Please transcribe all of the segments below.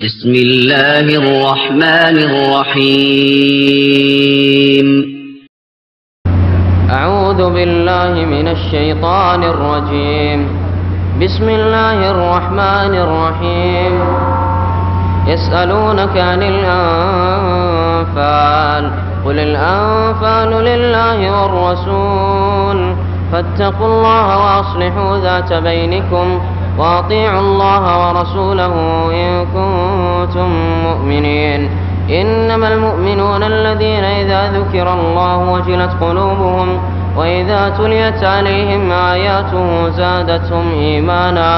بسم الله الرحمن الرحيم أعوذ بالله من الشيطان الرجيم. بسم الله الرحمن الرحيم. يسألونك عن الأنفال قل الأنفال لله والرسول فاتقوا الله وأصلحوا ذات بينكم وأطيعوا الله ورسوله إن كنتم مؤمنين. إنما المؤمنون الذين إذا ذكر الله وجلت قلوبهم وإذا تليت عليهم آياته زادتهم إيمانا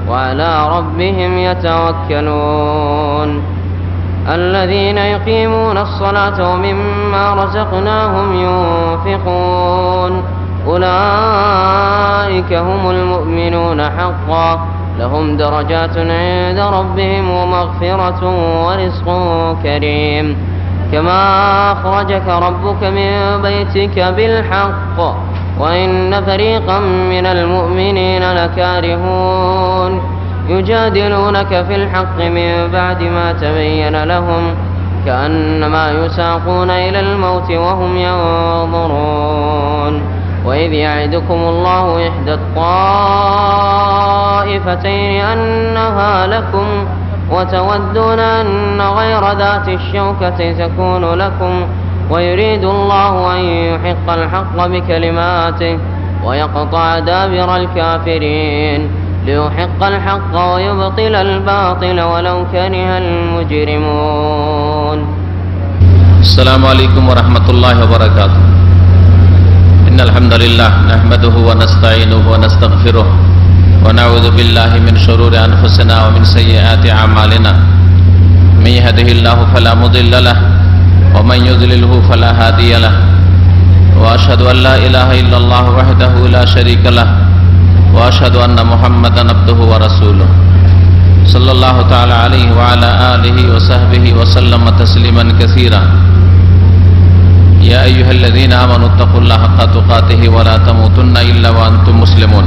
وعلى ربهم يتوكلون. الذين يقيمون الصلاة ومما رزقناهم ينفقون أولئك هم المؤمنون حقا لهم درجات عند ربهم ومغفرة ورزق كريم. كما أخرجك ربك من بيتك بالحق وإن فريقا من المؤمنين لكارهون يجادلونك في الحق من بعد ما تبين لهم كأنما يساقون إلى الموت وهم ينظرون. وإذ يعدكم الله إحدى الطائفتين أنها لكم وتودون أن غير ذات الشوكة تكون لكم ويريد الله أن يحق الحق بكلماته ويقطع دابر الكافرين ليحق الحق ويبطل الباطل ولو كره المجرمون. السلام عليكم ورحمة الله وبركاته. إن الحمد لله نحمده ونستعينه ونستغفره ونعوذ بالله من شرور أنفسنا ومن سيئات أعمالنا. من يهده الله فلا مضل له ومن يضلله فلا هادي له وأشهد أن لا إله إلا الله وحده لا شريك له وأشهد أن محمدا عبده ورسوله صلى الله تعالى عليه وعلى آله وصحبه وسلم تسليما كثيرا. يا أيها الذين آمنوا اتقوا الله حق تقاته ولا تموتن إلا وأنتم مسلمون.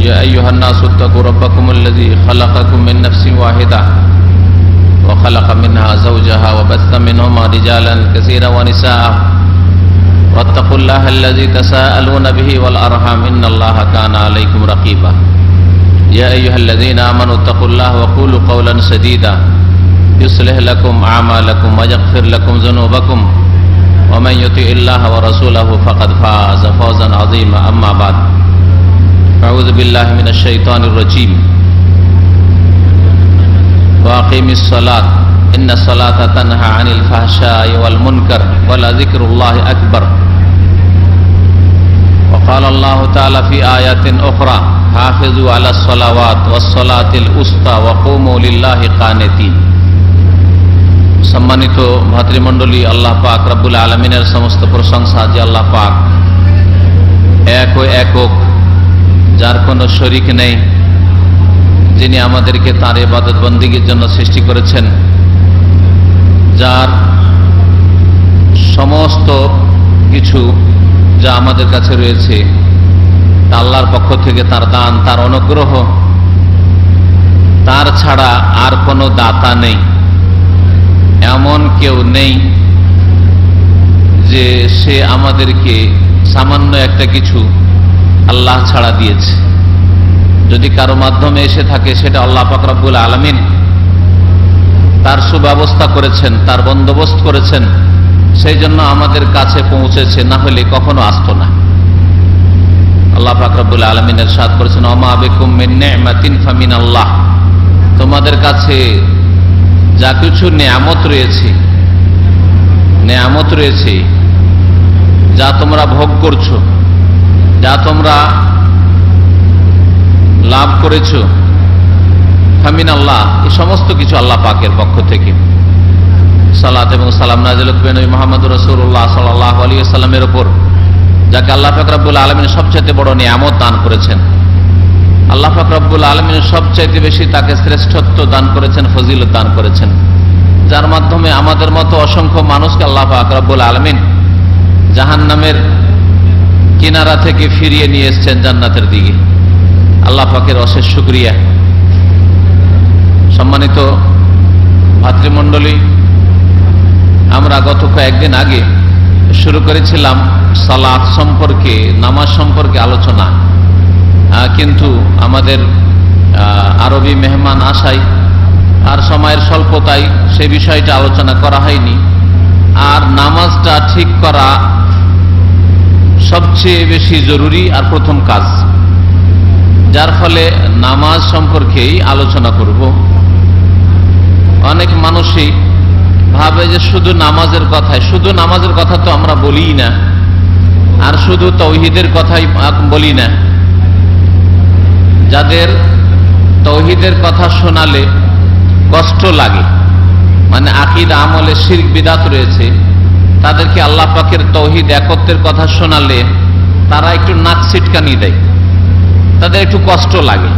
يا أيها الناس اتقوا ربكم الذي خلقكم من نفس واحدة وخلق منها زوجها وبث منهما رجالا كثيرا ونساء واتقوا الله الذي تساءلون به والأرحام إن الله كان عليكم رقيبا. يا أيها الذين آمنوا اتقوا الله وقولوا قولا سديدا يصلح لكم أعمالكم ويغفر لكم ذنوبكم ومن يطع الله ورسوله فقد فاز فوزا عظيما. أما بعد أعوذ بالله من الشيطان الرجيم. وأقيم الصلاة إن الصلاة تنهى عن الفحشاء والمنكر ولذكر الله أكبر. وقال الله تعالى في آيات أخرى حافظوا على الصلوات والصلاة الوسطى وقوموا لله قانتين. সম্মানিত ভাতৃমণ্ডলী, আল্লাহ পাক রব্বুল আলামিনের সমস্ত প্রশংসা যে আল্লাহ পাক এক ও একক, যার কোনো শরীক নেই, যিনি আমাদেরকে তাঁর ইবাদত বন্দেগীর জন্য সৃষ্টি করেছেন, যার সমস্ত কিছু যা আমাদের কাছে রয়েছে তা আল্লাহর পক্ষ থেকে তার দান, তার অনুগ্রহ, তার ছাড়া আর কোনো দাতা নেই, এমন কেউ নেই যে সে আমাদেরকে সামান্য একটা কিছু আল্লাহ ছাড়া দিয়েছে। যদি কারো মাধ্যমে এসে থাকে সেটা আল্লাহ পাক রব্বুল আলামিন তার সুব্যবস্থা করেছেন, তার বন্দোবস্ত করেছেন, সেই জন্য আমাদের কাছে পৌঁছেছে, না হলে কখনো আসতো না। আল্লাহ পাক রব্বুল আলামিন ইরশাদ করেছেন ওমা বিকুম মিন নি'মাতিন ফামিনাল্লাহ। তোমাদের কাছে যা কিছু নেয়ামত রয়েছে, যা তোমরা ভোগ করছো, যা তোমরা লাভ করেছো, ফামিন আল্লাহ, এই সমস্ত কিছু আল্লাহ পাকের পক্ষ থেকে। সালাত এবং সালাম নাযিল করবেন নবী মুহাম্মদ রাসূলুল্লাহ সাল্লাল্লাহু আলাইহি ওয়াসাল্লামের উপর, যাকে আল্লাহ পাক রব্বুল আলামিন সবচেয়ে বড় নিয়ামত দান করেছেন। আল্লাহ পাক রব্বুল আলামিন সবচেয়ে বেশি তাকে শ্রেষ্ঠত্ব দান করেছেন, ফজিলত দান করেছেন, যার মাধ্যমে আমাদের মতো অসংখ্য মানুষকে আল্লাহ পাক রব্বুল আলামিন জাহান্নামের কিনারা থেকে ফিরিয়ে নিয়ে এসেছেন জান্নাতের দিকে। আল্লাহ পাকের অশেষ শুকরিয়া। সম্মানিত সম্মানিত ভাতৃমণ্ডলী, আমরা গত কয়েকদিন আগে শুরু করেছিলাম সালাত সম্পর্কে, নামাজ সম্পর্কে আলোচনা, কিন্তু আমাদের আরবি মেহমান আসায় আর সময়ের স্বল্পতায় সে বিষয়টা আলোচনা করা হয়নি। আর নামাজটা ঠিক করা সবচেয়ে বেশি জরুরি আর প্রথম কাজ, যার ফলে নামাজ সম্পর্কেই আলোচনা করব। অনেক মানুষই ভাবে যে শুধু নামাজের কথা তো আমরা বলি না, আর শুধু তাওহীদের কথাই বলি না। যাদের তাওহীদের কথা শোনালে কষ্ট লাগে, মানে আকীদা আমলে শিরক বিদআত রয়েছে, তাদেরকে আল্লাহ পাকের তাওহীদ একত্বের কথা শোনালে তারা একটু নাক ছিটকানি দেয়, তাদের একটু কষ্ট লাগে,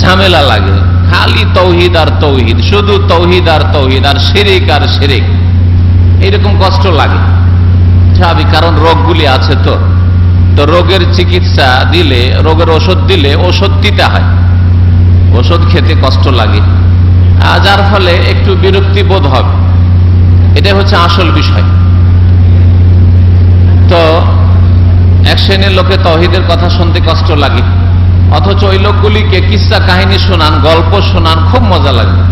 ঝামেলা লাগে। খালি তাওহীদ আর তাওহীদ, শুধু তাওহীদ আর তাওহীদ, আর শিরক আর শিরক, এইরকম কষ্ট লাগে। স্বাভাবিক, কারণ রোগগুলি আছে। তো রোগের চিকিৎসা দিলে, রোগের ওষুধ দিলে ওষুধ দিতে হয়, ওষুধ খেতে কষ্ট লাগে, যার ফলে একটু বিরক্তি বোধ হবে। এটাই হচ্ছে আসল বিষয়। তো এক শ্রেণীর লোকে তাওহীদের কথা শুনতে কষ্ট লাগে, অথচ ওই লোকগুলিকে কিসসা কাহিনী শোনান, গল্প শোনান, খুব মজা লাগবে।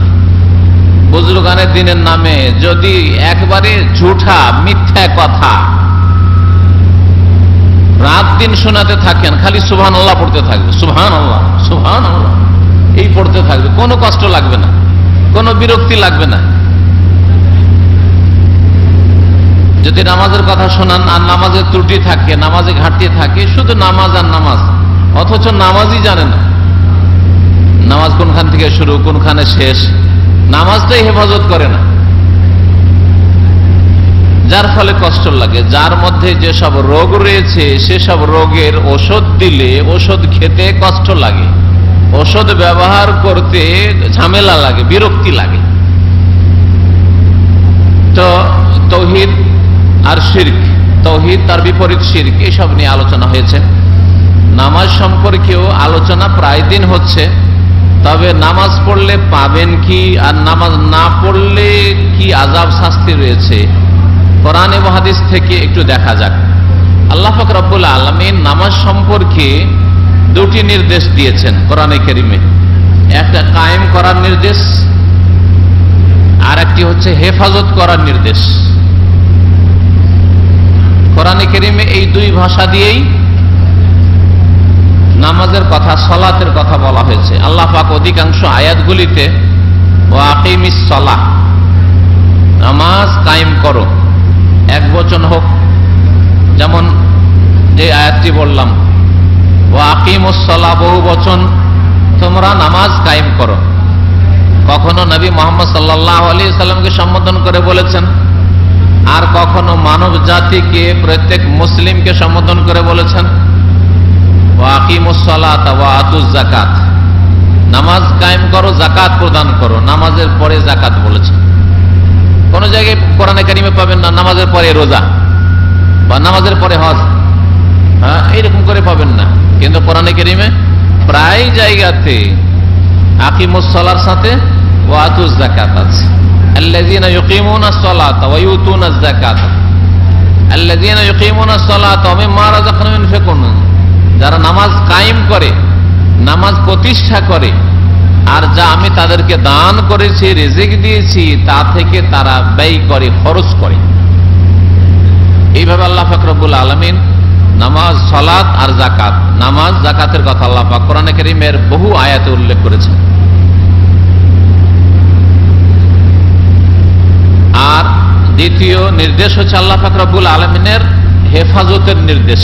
বুজুর্গানের দিনের নামে যদি একবারে ঝুঠা মিথ্যা কথা রাত দিন শোনাতে থাকেন, খালি সুবহানাল্লাহ পড়তে থাকবে, সুবহানাল্লাহ সুবহানাল্লাহ এই পড়তে থাকবে, কোনো কষ্ট লাগবে না, কোনো বিরক্তি লাগবে না। যদি নামাজের কথা শোনান আর নামাজের ত্রুটি থাকে, নামাজে ঘাটতি থাকে, শুধু নামাজ আর নামাজ, অথচ নামাজই জানে না নামাজ কোনখান থেকে শুরু কোনখানে শেষ, নামাজটাই হেফাজত করে না, যার ফলে কষ্ট লাগে। যার মধ্যে যেসব রোগ রয়েছে সেসব রোগের ওষুধ দিলে ওষুধ খেতে কষ্ট লাগে, ওষুধ ব্যবহার করতে ঝামেলা লাগে, বিরক্তি লাগে। তো তাওহীদ আর শিরক, তাওহীদ তার বিপরীত শিরক, এসব নিয়ে আলোচনা হয়েছে। নামাজ সম্পর্কেও আলোচনা প্রায় দিন হচ্ছে। তবে নামাজ পড়লে পাবেন কি, আর নামাজ না পড়লে কি আযাব শাস্তি রয়েছে, কোরআন এবং হাদিস থেকে একটু দেখা যাক। আল্লাহ পাক রব্বুল আলামিন নামাজ সম্পর্কে দুটি নির্দেশ দিয়েছেন কোরআনে কারীমে। একটা কায়েম করার নির্দেশ, আর একটি হচ্ছে হেফাজত করার নির্দেশ। কোরআনে কারীমে এই দুই ভাষা দিয়েই নামাজের কথা, সালাতের কথা বলা হয়েছে। আল্লাহ পাক অধিকাংশ আয়াতগুলিতে ওয়া আকিমিস সালাহ, নামাজ কায়েম করো, এক বচন হোক, যেমন যে আয়াতটি বললাম ওয়া আকিমুস সালাহ, বহু বচন, তোমরা নামাজ কায়েম করো। কখনো নবী মুহাম্মদ সাল্লাল্লাহু আলাইহি সাল্লামকে সম্বোধন করে বলেছেন, আর কখনো মানব জাতিকে, প্রত্যেক মুসলিমকে সম্বোধন করে বলেছেন ওয়া আকিমুস সালাতা ওয়া আতুজ যাকাত, নামাজ কায়েম করো, যাকাত প্রদান করো। নামাজের পরে যাকাত বলেছেন। কোন জায়গায় কোরআনে কারীমে পাবেন না নামাজের পরে রোজা বা নামাজের পরে হজ, এইরকম করে পাবেন না। কিন্তু কোরআনে কারীমে প্রায় জায়গাতে আকিমুস সালার সাথে ওয়া আতুজ যাকাত আছে। আল্লাযীনা ইউকিমুনাস সালাতা ওয়া ইউতুনাজ যাকাত, আল্লাযীনা ইউকিমুনাস সালাতা ওয়া মিম্মা রাযাকনাহুম ইউনফিকুন, যারা নামাজ কায়েম করে, নামাজ প্রতিষ্ঠা করে, আর যা আমি তাদেরকে দান করেছি, রিজিক দিয়েছি, তা থেকে তারা ব্যয় করে, খরচ করে। এইভাবে আল্লাহ পাক রব্বুল আলামিন নামাজ, সালাত আর যাকাত, নামাজ যাকাতের কথা আল্লাহ পাক কোরআনে কারীমের বহু আয়াতে উল্লেখ করেছেন। আর দ্বিতীয় নির্দেশ হচ্ছে আল্লাহ পাক রব্বুল আলামিনের হেফাজতের নির্দেশ।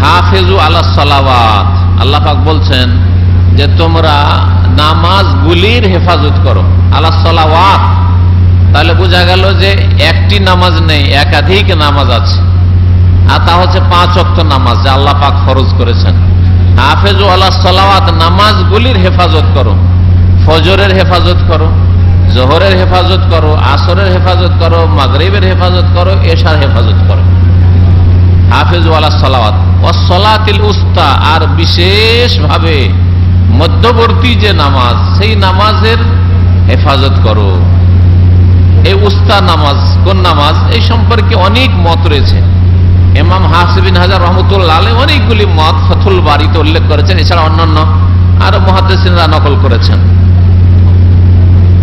হাফেজু আলাস সালাওয়াত, আল্লাহ পাক বলছেন যে তোমরা নামাজগুলির হেফাজত করো। আলাস সালাওয়াত, তাহলে বোঝা গেল যে একটি নামাজ নেই, একাধিক নামাজ আছে, আর তা হচ্ছে 5 ওয়াক্ত নামাজ যা আল্লাহ পাক ফরজ করেছেন। হাফেজু আলাস সালাওয়াত, নামাজগুলির হেফাজত করো, ফজরের হেফাজত করো, জোহরের হেফাজত করো, আসরের হেফাজত করো, মাগরিবের হেফাজত করো, এশার হেফাজত করো। হাফেজু আলাস সালাওয়াত ওয়াস সালাতিল উস্তা, আর বিশেষভাবে মধ্যবর্তী যে নামাজ, সেই নামাজের হেফাজত করো। এই উস্তা নামাজ কোন নামাজ, এই সম্পর্কে অনেক মত রয়েছে। ইমাম হাফিজ বিন হাজার রহমতুল্লাহ আলাইহি অনেকগুলি মত ফাথুল বারীতে উল্লেখ করেছেন, এছাড়া অন্যান্য আরো মুহাদ্দিসিনরা নকল করেছেন।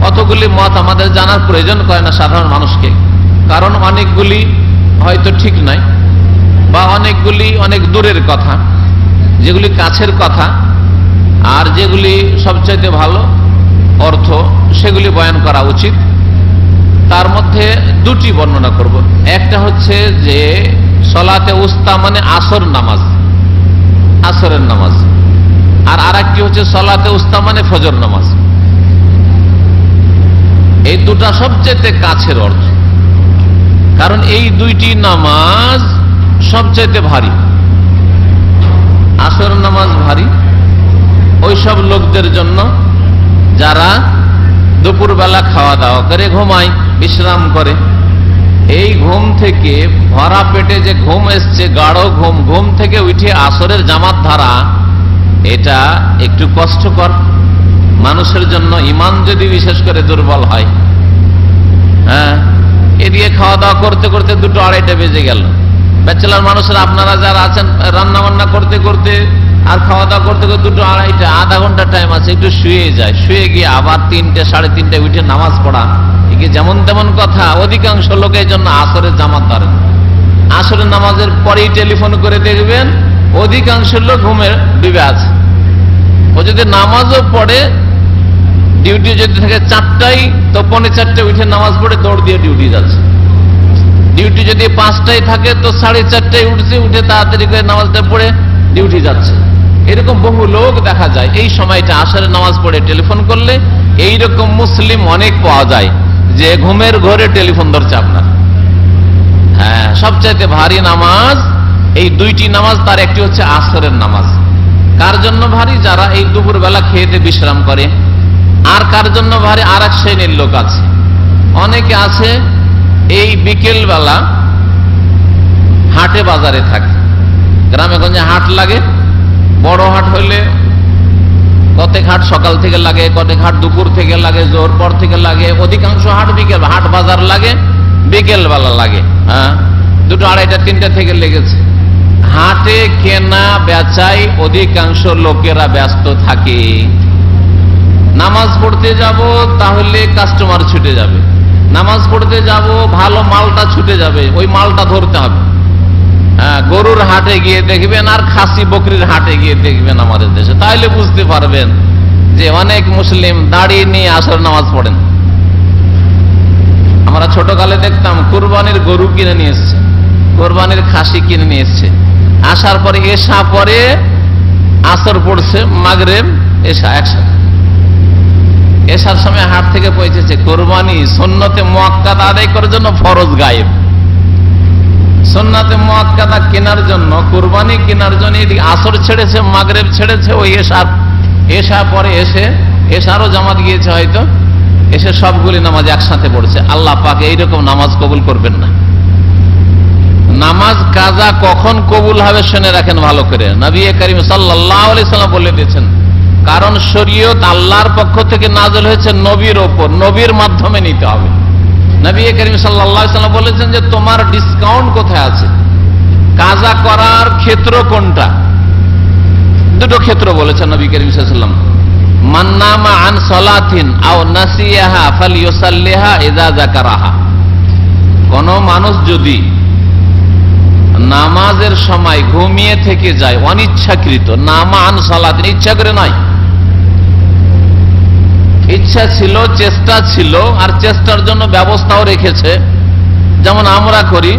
অতগুলি মত আমাদের জানার প্রয়োজন করে না সাধারণ মানুষকে, কারণ অনেকগুলি হয়তো ঠিক নাই, বা অনেকগুলি অনেক দূরের কথা, যেগুলি কাছের কথা আর যেগুলি সবচাইতে ভালো অর্থ সেগুলি বয়ান করা উচিত। তার মধ্যে দুটি বর্ণনা করব। একটা হচ্ছে যে সলাতে উস্তা মানে আসর নামাজ, আসরের নামাজ, আর আরেকটি হচ্ছে সলাতে উস্তা মানে ফজর নামাজ। এই দুটা সবচেয়ে কাছের অর্থ, কারণ এই দুইটি নামাজ সবচেয়ে ভারী। আসর নামাজ ভারী ওই সব লোকদের জন্য যারা দুপুরবেলা খাওয়া দাওয়া করে ঘুমায়, বিশ্রাম করে। এই ঘুম থেকে ভরা পেটে যে ঘুম এসছে, গাঢ় ঘুম, ঘুম থেকে উঠে আসরের জামাত ধরা, এটা একটু কষ্টকর মানুষের জন্য, ইমান যদি বিশেষ করে দুর্বল হয়। হ্যাঁ, এদিকে খাওয়া দাওয়া করতে করতে 2-2:30 বেজে গেল। ব্যাচেলার মানুষরা আপনারা যারা আছেন, রান্না বান্না করতে করতে আর খাওয়া দাওয়া করতে করতে 2-2:30, আধা ঘন্টা টাইম আছে, একটু শুয়ে যায়। শুয়ে গিয়ে আবার 3-3:30 উঠে নামাজ পড়া, একে যেমন তেমন কথা। অধিকাংশ লোক এই জন্য আসরের জামাত ধরেন। আসরের নামাজের পরেই টেলিফোন করে দেখবেন অধিকাংশ লোক ঘুমের ডুবে আছে। ও যদি নামাজও পড়ে, ডিউটি যদি থাকে 4টায়, তো 4:45 উঠে নামাজ পড়ে দৌড় দিয়ে ডিউটি যাচ্ছে। ডিউটি যদি 5টায় থাকে, তো 4:30 উঠছে, উঠে তাড়াতাড়ি করে নামাজটা পড়ে ডিউটি যাচ্ছে। এরকম বহু লোক দেখা যায়। এই সময়টা আসরের নামাজ পড়ে টেলিফোন করলে এইরকম মুসলিম অনেক পাওয়া যায় যে ঘুমের ঘরে টেলিফোন ধরছে আপনার। হ্যাঁ, সবচাইতে ভারী নামাজ এই দুইটি নামাজ, তার একটি হচ্ছে আসরের নামাজ। কার জন্য ভারী? যারা এই দুপুর বেলা খেয়েতে বিশ্রাম করে। আর কার জন্য ভারী? আর এক শ্রেণীর লোক আছে, অনেকে আছে এই বিকেল বেলা হাটে বাজারে থাকে। গ্রামে গঞ্জে হাট লাগে, বড় হাট হইলে কতেক হাট সকাল থেকে লাগে, কতেক হাট দুপুর থেকে লাগে, জোর পর থেকে লাগে। অধিকাংশ হাট বিকেল, হাট বাজার লাগে বিকেল বেলা লাগে। হ্যাঁ, 2-2:30-3টা থেকে লেগেছে। হাটে কেনা বেচাই অধিকাংশ লোকেরা ব্যস্ত থাকে। নামাজ পড়তে যাব, তাহলে কাস্টমার ছুটে যাবে। নামাজ পড়তে যাব, ভালো মালটা ছুটে যাবে, ওই মালটা ধরতে হবে। হ্যাঁ, গরুর হাটে গিয়ে দেখবেন আর খাসি বকরির হাটে গিয়ে দেখবেন আমাদের দেশে, তাহলে বুঝতে পারবেন যে অনেক মুসলিম দাঁড়িয়ে নিয়ে আসর নামাজ পড়েন। আমরা ছোটকালে দেখতাম কুরবানির গরু কিনে নিয়ে এসছে, কোরবানির খাসি কিনে নিয়ে এসছে। আসার পরে এশা পরে আসর পড়ছে, মাগরিব এশা একসাথে। এশার সময় হাট থেকে পৌঁছেছে। কোরবানি সুন্নতে মুআক্কাদা আদায় করার জন্য ফরজ গায়েব, সুন্নতে মুআক্কাদা কেনার জন্য, কোরবানি কেনার জন্য এদিকে আসর ছেড়েছে, মাগরিব ছেড়েছে। ওই এশা পরে এসে, এশারও জামাত গিয়েছে হয়তো, এসে সবগুলি নামাজ একসাথে পড়ছে। আল্লাহ পাক এইরকম নামাজ কবুল করবেন না। নামাজ কাজা কখন কবুল হবে শুনে রাখেন ভালো করে। নবী করিম সাল্লাল্লাহু আলাইহি সাল্লাম বলে দিয়েছেন, কারণ শরীয়ত আল্লাহর পক্ষ থেকে নাযিল হয়েছে নবীর ওপর, নবীর মাধ্যমে নিতে হবে। নবী করিম সাল্লাল্লাহু আলাইহি সাল্লাম বলেছেন যে তোমার ডিসকাউন্ট কোথায় আছে, কাজা করার ক্ষেত্র কোনটা? দুটো ক্ষেত্র বলেছেন নবী করিম সাল্লাল্লাহু আলাইহি সাল্লাম। মান নামা আন সালাতিন আও নাসিয়াহা ফালইউসাল্লিহা ইযা যাকারাহা। কোন মানুষ যদি নামাজের সময় ঘুমিয়ে থেকে যায় অনিচ্ছাকৃত, নামা আন সালাতিন, ইচ্ছা করে নয়, ইচ্ছা ছিল, চেষ্টা ছিল, আর চেষ্টার জন্য ব্যবস্থাও রেখেছে। যেমন আমরা করি,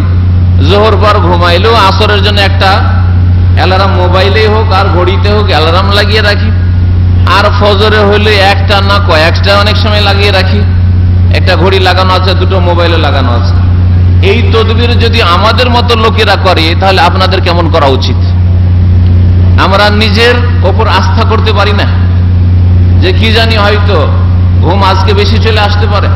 জোহর পর ঘুমাইলেও আসরের জন্য একটা অ্যালার্ম, মোবাইলেই হোক আর ঘড়িতে হোক, অ্যালার্ম লাগিয়ে রাখি। আর ফজরে হইলে একটা না কয়েকটা অনেক সময় লাগিয়ে রাখি। একটা ঘড়ি লাগানো আছে, দুটো মোবাইলে লাগানো আছে। এই তদবির যদি আমাদের মতো লোকেরা করে, তাহলে আপনাদের কেমন করা উচিত? আমরা নিজের ওপর আস্থা করতে পারি না, যে কি জানি হয়তো ঘুম আজকে বেশি চলে আসতে পারে,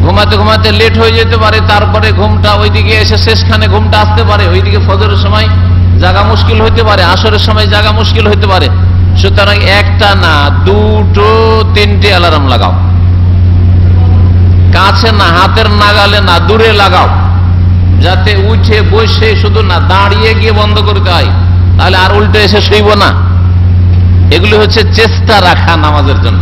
ঘুমাতে ঘুমাতে লেট হয়ে যেতে পারে, তারপরে ঘুমটা ওইদিকে এসে শেষখানে ঘুমটা আসতে পারে, ওইদিকে ফজরের সময় জাগা মুশকিল হতে পারে, আসরের সময় জাগা মুশকিল হতে পারে। সুতরাং একটা না, দুটো তিনটে অ্যালার্ম লাগাও। কাছে না, হাতের নাগালে না, দূরে লাগাও, যাতে উঠে বসে শুধু না, দাঁড়িয়ে গিয়ে বন্ধ করতে হয়, তাহলে আর উল্টে এসে শুইব না। এগুলি হচ্ছে চেষ্টা রাখা নামাজের জন্য।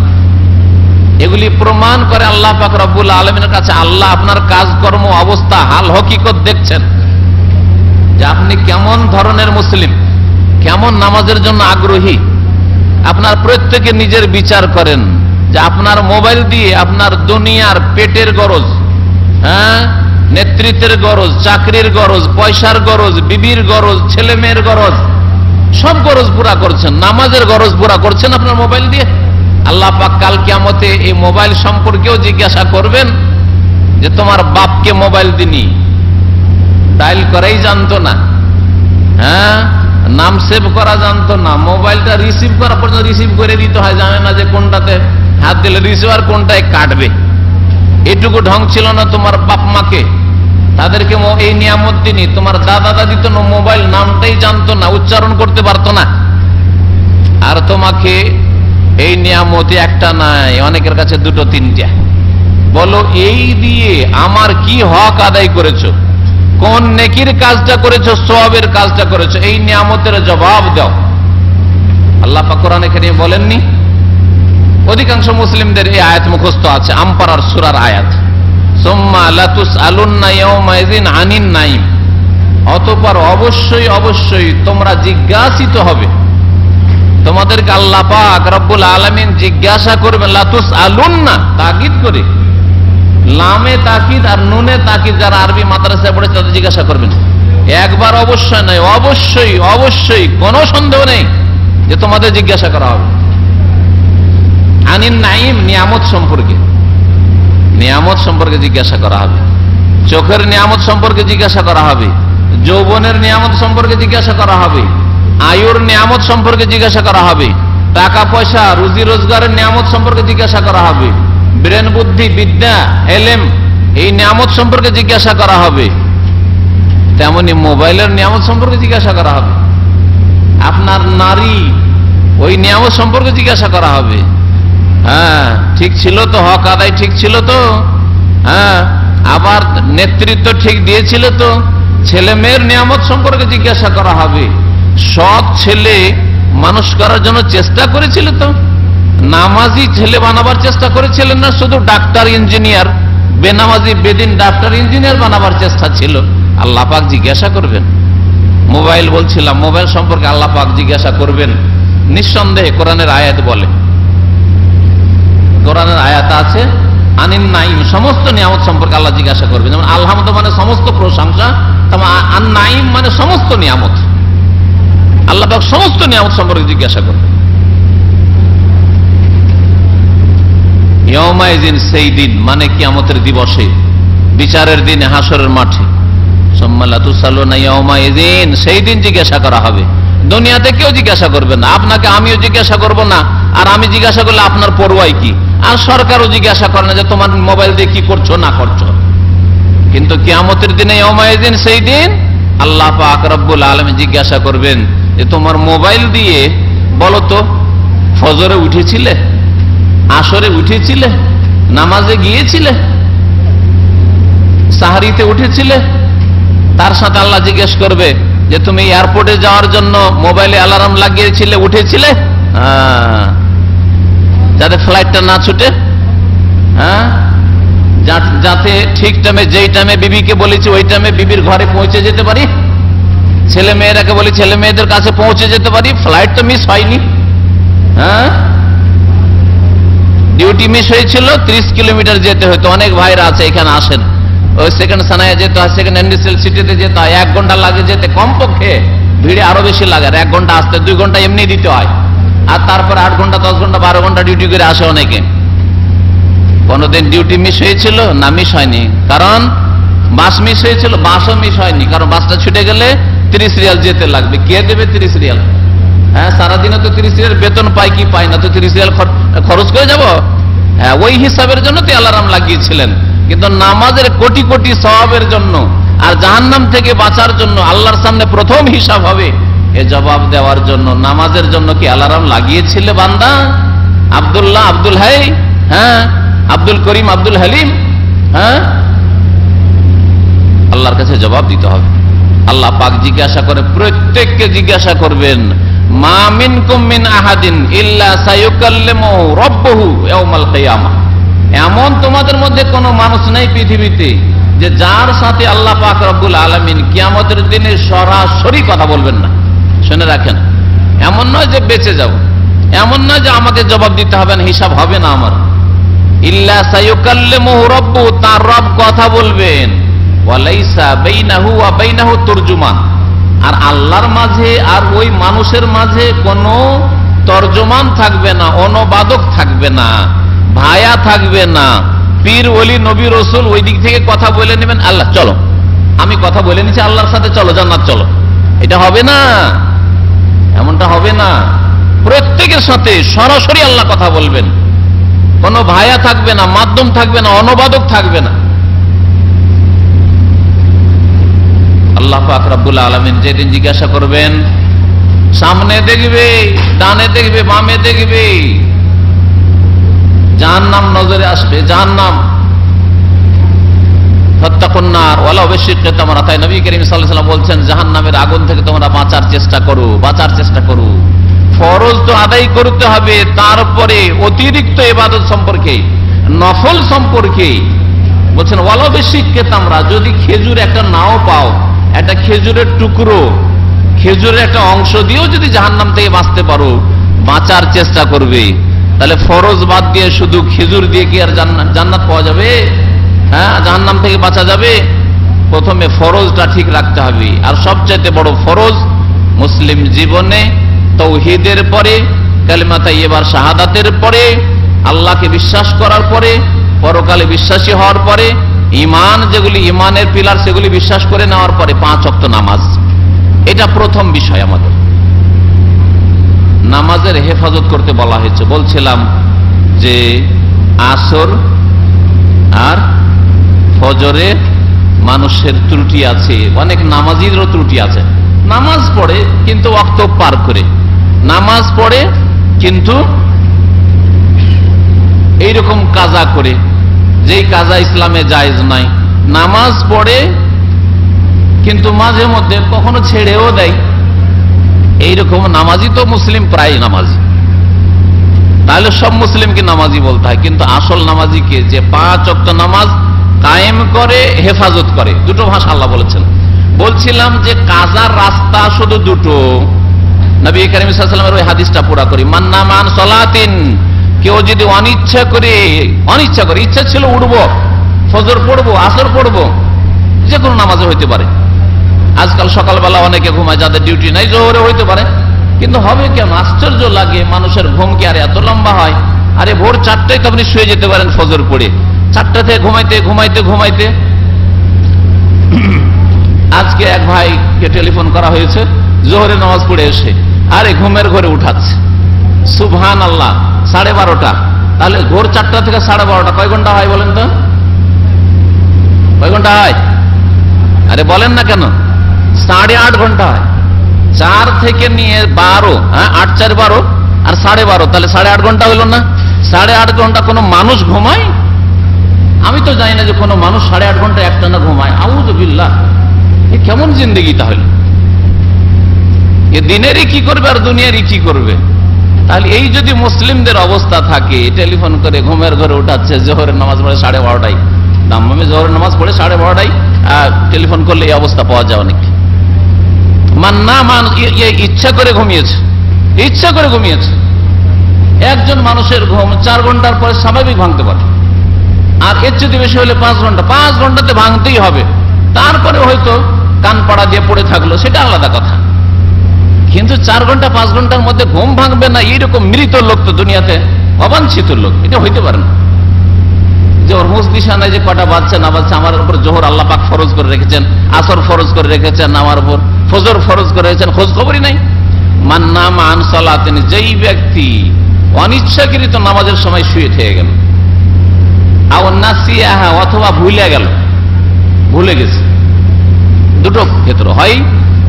এগুলি প্রমাণ করে আল্লাহ পাক রব্বুল আলামিনের কাছে আল্লাহ আপনার কাজকর্ম অবস্থা হাল হকিকত দেখছেন, যে আপনি কেমন ধরনের মুসলিম, কেমন নামাজের জন্য আগ্রহী। আপনার প্রত্যেকে নিজের বিচার করেন যে আপনার মোবাইল দিয়ে আপনার দুনিয়ার পেটের গরজ, নেতৃত্বের গরজ, চাকরির গরজ, পয়সার গরজ, বিবির গরজ, ছেলে মেয়ের গরজ, সব গরজ পুরা করছেন, নামাজের গরজ পুরা করছেন আপনার মোবাইল দিয়ে। আল্লাহ পাক কাল কিয়ামতে এই মোবাইল সম্পর্কেও জিজ্ঞাসা করবেন যে তোমার বাপকে মোবাইল দিনি, ডায়াল করাই জানতো না, নাম সেভ করা জানতো না, মোবাইলটা রিসিভ করা পর্যন্ত রিসিভ করে দিতে হয়, জানে না যে কোনটাতে হাত দিলে রিসিভার কোনটায় কাটবে। এটুকু ঢং ছিল না তোমার বাপ মাকে, তাদেরকে এই নিয়ামত দিনি। তোমার দাদা দাদি তো মোবাইল নামটাই জানতো না, উচ্চারণ করতে পারতো না, আর তোমাকে এই নিয়ামতে একটা নাই, অনেকের কাছে দুটো তিনটা। বলো এই দিয়ে আমার কি হক আদায় করেছো, কোন নেকির কাজটা করেছো, সওয়াবের কাজটা করেছো, এই নিয়ামতের জবাব দাও। আল্লাহ পাক কোরআনে কারীমে বলেননি? অধিকাংশ মুসলিমদের এই আয়াত মুখস্থ আছে, আমপারার সূরার আয়াত, সুম্মা লাতুসআলুন্না ইয়াওমাইযিন আনিন নাঈম, অতঃপর অবশ্যই অবশ্যই তোমরা জিজ্ঞাসিত হবে, তোমাদেরকে আল্লাহ পাক রব্বুল আলামিন জিজ্ঞাসা করবেন। লাতুসআলুন্না তাকিদ করে, লামে তাকিদ আর নুনে তাকিদ, যারা আরবি মাদ্রাসায় পড়ে তাদের জিজ্ঞাসা করবেন। একবার অবশ্যই নয়, অবশ্যই অবশ্যই, কোনো সন্দেহ নেই যে তোমাদের জিজ্ঞাসা করা হবে। আনিন নাঈম, নিয়ামত সম্পর্কে, নিয়ামত সম্পর্কে জিজ্ঞাসা করা হবে। চোখের নিয়ামত সম্পর্কে জিজ্ঞাসা করা হবে, যৌবনের নিয়ামত সম্পর্কে জিজ্ঞাসা করা হবে, আয়ুর নিয়ামত সম্পর্কে জিজ্ঞাসা করা হবে, টাকা পয়সা রুজি রোজগারের নিয়ামত সম্পর্কে জিজ্ঞাসা করা হবে, ব্রেন বুদ্ধি বিদ্যা এলেম এই নিয়ামত সম্পর্কে জিজ্ঞাসা করা হবে। তেমনি মোবাইলের নিয়ামত সম্পর্কে জিজ্ঞাসা করা হবে, আপনার নারী ওই নিয়ামত সম্পর্কে জিজ্ঞাসা করা হবে। হ্যাঁ, ঠিক ছিল তো, হক আদায় ঠিক ছিল তো, হ্যাঁ, আবার নেতৃত্ব ঠিক দিয়েছিল তো, ছেলে মেয়ের নিয়ামত সম্পর্কে জিজ্ঞাসা করা হবে। সৎ ছেলে মানুষ করার জন্য চেষ্টা করেছিল তো, নামাজি ছেলে বানাবার চেষ্টা করেছিলেন না, শুধু ডাক্তার ইঞ্জিনিয়ার, বেনামাজি বেদিন ডাক্তার ইঞ্জিনিয়ার বানাবার চেষ্টা ছিল। আল্লাহ পাক জিজ্ঞাসা করবেন। মোবাইল বলছিলাম, মোবাইল সম্পর্কে আল্লাহ পাক জিজ্ঞাসা করবেন নিঃসন্দেহে। কোরআনের আয়াত বলে, কোরআনের আয়াত আছে আনিন নাঈম, সমস্ত নিয়ামত সম্পর্কে আল্লাহ জিজ্ঞাসা করবেন। যেমন আলহামদ মানে সমস্ত প্রশংসা, তেমন আন নাঈম মানে সমস্ত নিয়ামত। আল্লাহ পাক সমস্ত নিয়ামত সম্পর্কে জিজ্ঞাসা করবেন। ইয়াউমাইযিন, সেই দিন মানে কিয়ামতের দিবসে, বিচারের দিনে, হাসরের মাঠে। সুম্মা লাতুসআলুনা ইয়াউমাইযিন, সেই দিন জিজ্ঞাসা করা হবে। দুনিয়াতে কেউ জিজ্ঞাসা করবে না আপনাকে, আমিও জিজ্ঞাসা করব না, আর আমি জিজ্ঞাসা করলে আপনার পরোয়াই কি? আর সরকারও জিজ্ঞাসা করে না যে তোমার মোবাইল দিয়ে কি করছো না করছো। কিন্তু কিয়ামতের দিনে ইয়াউমাইযিন, সেই দিন আল্লাহ পাক রব্বুল আলামিন জিজ্ঞাসা করবেন যে তোমার মোবাইল দিয়ে বলো তো, ফজরে উঠেছিলে, আসরে উঠেছিলে, নামাজে গিয়েছিলে, সাহারিতে উঠেছিলে? তার সাথে আল্লাহ জিজ্ঞেস করবে যে তুমি এয়ারপোর্টে যাওয়ার জন্য মোবাইলে অ্যালার্ম লাগিয়েছিলে, উঠেছিলে? যাতে ফ্লাইটটা না ছুটে, যাতে ঠিক টাইমে, যেই টাইমে বিবিকে বলেছি ওই টাইমে বিবির ঘরে পৌঁছে যেতে পারি, ছেলে মেয়েরাকে বলি ছেলে মেয়েদের কাছে পৌঁছে যেতে পারি, ফ্লাইট তো মিস হয়নি। ডিউটি মিস হয়েছিল, 30 কিলোমিটার যেতে হতো। অনেক ভাইরা আছে এখানে আসেন, ওই সেকেন্ড সানায় যেতে হয়, সেকেন্ড ইন্ডাস্ট্রিয়াল সিটিতে যেতে হয়, 1 ঘন্টা লাগে যেতে, কমপক্ষে ভিড়ে আরো বেশি লাগে, আর 1 ঘন্টা আসতে, 2 ঘন্টা এমনি দিতে হয়, আর তারপর 8 ঘন্টা 10 ঘন্টা 12 ঘন্টা ডিউটি করে আসে অনেকে। কোনদিন ডিউটি মিস হয়েছিল? না, মিস হয়নি। কারণ বাস মিস হয়েছিল? বাসও মিস হয়নি, কারণ বাসটা ছুটে গেলে 30 রিয়াল যেতে লাগবে। কে দেবে 30 রিয়াল? হ্যাঁ, সারাদিনে তো 30 রিয়াল বেতন পাই কি পাই না, তো 30 রিয়াল খরচ করে যাব? হ্যাঁ, ওই হিসাবের জন্য তো অ্যালার্ম লাগিয়েছিলেন। কিন্তু নামাজের কোটি কোটি সওয়াবের জন্য আর জাহান্নাম থেকে বাঁচার জন্য আল্লাহর সামনে প্রথম হিসাব হবে এ জবাব দেওয়ার জন্য নামাজের জন্য কি অ্যালার্ম লাগিয়েছিলে বান্দা? আব্দুল্লাহ, আব্দুল হাই, হ্যাঁ, আব্দুল করিম, আব্দুল হালিম, হ্যাঁ, আল্লাহর কাছে জবাব দিতে হবে। আল্লাহ পাক জিজ্ঞাসা করে, প্রত্যেককে জিজ্ঞাসা করবেন, মা মিনকুম মিন আহাদিন ইল্লা সায়ুকাল্লিমুহু রাব্বুহু ইয়াউমাল কিয়ামাহ। এমন তোমাদের মধ্যে কোনো মানুষ নেই পৃথিবীতে যে যার সাথে আল্লাহ পাক রব্বুল আলামিন কিয়ামতের দিনে সরাসরি কথা বলবেন না। শুনে রাখেন, এমন নয় যে বেঁচে যাব, এমন নয় যে আমাকে জবাব দিতে হবে না, হিসাব হবে না আমার। ইল্লা সায়ুকাল্লিমুহু রাব্বুহু, তার রব কথা বলবেন। ওয়ালাইসা বাইনাহু ওয়া বাইনাহু তরজুমান, আর আল্লাহর মাঝে আর ওই মানুষের মাঝে কোনো তর্জমান থাকবে না, অনুবাদক থাকবে না, ভায়া থাকবে না। পীর ওলি নবী রসুল ওই দিক থেকে কথা বলে নেবেন, আল্লাহ চলো, আমি কথা বলে নিচ্ছি আল্লাহর সাথে, চলো জান্নাত চলো, এটা হবে না, এমনটা হবে না। প্রত্যেকের সাথে সরাসরি আল্লাহ কথা বলবেন, কোনো ভায়া থাকবে না, মাধ্যম থাকবে না, অনুবাদক থাকবে না। আল্লাহ পাক রব্বুল আলামিন যেদিন জিজ্ঞাসা করবেন, সামনে দেখবে, ডানে দেখবে, বামে দেখবে, জাহান্নাম নজরে আসবে, জাহান্নাম। ফাত্তাকুন নার ওয়ালাউ বিশিক্কি তামরা, তাই নবী করিম সাল্লাল্লাহু আলাইহি ওয়াসাল্লাম বলছেন, জাহান্নামের আগুন থেকে তোমরা বাঁচার চেষ্টা করো, বাঁচার চেষ্টা করো। ফরজ তো আদায় করতে হবে, তারপরে অতিরিক্ত ইবাদত সম্পর্কে, নফল সম্পর্কে বলছেন ওয়ালাউ বিশিক্কি তামরা, যদি খেজুর একটা নাও পাও, একটা খেজুরের টুকরো, খেজুরের একটা অংশ দিয়েও যদি জাহান্নাম থেকে বাঁচতে পারো, বাঁচার চেষ্টা করবে। তাহলে ফরজ বাদ দিয়ে শুধু খেজুর দিয়ে কি আর জান্নাত পাওয়া যাবে? হ্যাঁ, জাহান্নাম থেকে বাঁচা যাবে? প্রথমে ফরজটা ঠিক রাখতে হবে। আর সবচাইতে বড় ফরজ মুসলিম জীবনে তাওহীদের পরে, কালিমা তাইয়্যিবার শাহাদাতের পরে, আল্লাহকে বিশ্বাস করার পরে, পরকালে বিশ্বাসী হওয়ার পরে, ঈমান যেগুলি ঈমানের পিলার সেগুলি বিশ্বাস করে নেওয়ার পরে 5 ওয়াক্ত নামাজ, এটা প্রথম বিষয়। আমাদের নামাজের হেফাজত করতে বলা হয়েছে। বলছিলাম যে আসর আর ফজরে মানুষের ত্রুটি আছে, অনেক নামাজিরও ত্রুটি আছে। নামাজ পড়ে কিন্তু ওয়াক্ত পার করে, নামাজ পড়ে কিন্তু এইরকম কাজা করে, যেই কাজা ইসলামে জায়েজ নাই। নামাজ পড়ে কিন্তু মাঝে মধ্যে কখনো ছেড়েও দেয়, এইরকম নামাজি তো মুসলিম প্রায় নামাজি। তাহলে সব মুসলিমকে নামাজি বলতে হয়, কিন্তু আসল নামাজিকে যে 5 ওয়াক্ত নামাজ কায়েম করে, হেফাজত করে। দুটো ভাষা আল্লাহ বলেছেন। বলছিলাম যে কাজার রাস্তা শুধু দুটো। নবী করিম সাল্লাল্লাহু আলাইহি ওয়াসাল্লামের ওই হাদিসটা পুরা করি, মান নামা আন সালাতিন, কেউ যদি অনিচ্ছা করে, ইচ্ছা ছিল উঠবো, ফজর পড়বো, আসর পড়বো, যে কোনো নামাজে হইতে পারে। আজকাল সকালবেলা অনেকে ঘুমায়, যাদের ডিউটি নাই, জোহরে হইতে পারে। কিন্তু হবে কেন? আশ্চর্য লাগে, মানুষের ঘুম কি আর এত লম্বা হয়? আরে ভোর 4টায় তো আপনি শুয়ে যেতে পারেন ফজর পড়ে, 4টা থেকে ঘুমাইতে ঘুমাইতে ঘুমাইতে। আজকে এক ভাইকে টেলিফোন করা হয়েছে, জোহরে নামাজ পড়ে এসে আরে ঘুমের ঘরে উঠাচ্ছে। সুবহানাল্লাহ, 12:30। তাহলে ভোর 4টা থেকে 12:30 কয় ঘন্টা হয় বলেন তো? কয় ঘন্টা হয়? আরে বলেন না কেন? 8.5 ঘন্টা হয়। 4 থেকে নিয়ে 12, 8 4 12 আর 12:30, তাহলে 8.5 ঘন্টা হইল না? 8.5 ঘন্টা কোনো মানুষ ঘুমায়? আমি তো জানি না যে কোনো মানুষ 8.5 ঘন্টা একটানা ঘুমায়। আউযু বিল্লাহ, এ কেমন জিন্দেগি তাহলে? এ দিনেরই কি করবে আর দুনিয়ারই কি করবে? তাহলে এই যদি মুসলিমদের অবস্থা থাকে, টেলিফোন করে ঘুমের ঘরে উঠাচ্ছে, জোহরের নামাজ পড়ে 12:30, দাম্মামে জোহরের নামাজ পড়ে 12:30, টেলিফোন করলে এই অবস্থা পাওয়া যায় অনেক। ইচ্ছা করে ঘুমিয়েছে, ইচ্ছা করে ঘুমিয়েছে। একজন মানুষের ঘুম 4 ঘন্টার পরে স্বাভাবিক ভাঙতে পারে, আর এর চেয়ে বেশি হলে 5 ঘন্টা। 5 ঘন্টাতে ভাঙতেই হবে। তারপরে হয়তো কান পাড়া দিয়ে পড়ে থাকলো, সেটা আলাদা কথা। কিন্তু 4 ঘন্টা 5 ঘন্টার মধ্যে ঘুম ভাঙবে না, এইরকম মৃত লোক তো দুনিয়াতে অবাঞ্ছিত লোক, এটা হইতে পারে না। যে ওর হুঁশ দিশা নাই যে কটা বাজছে না বাজছে। আমার উপর জোহর আল্লাহ পাক ফরজ করে রেখেছেন, আসর ফরজ করে রেখেছেন, আমার উপর ফজর ফরজ করে রেখেছেন, খোঁজ খবরই নাই। মান নামা আন সালাতিন, যেই ব্যক্তি অনিচ্ছাকৃত নামাজের সময় শুয়ে থেকে গেল, আও নাসিয়াহা, অথবা ভুলে গেল, ভুলে গেছে। দুটো ক্ষেত্র হয়,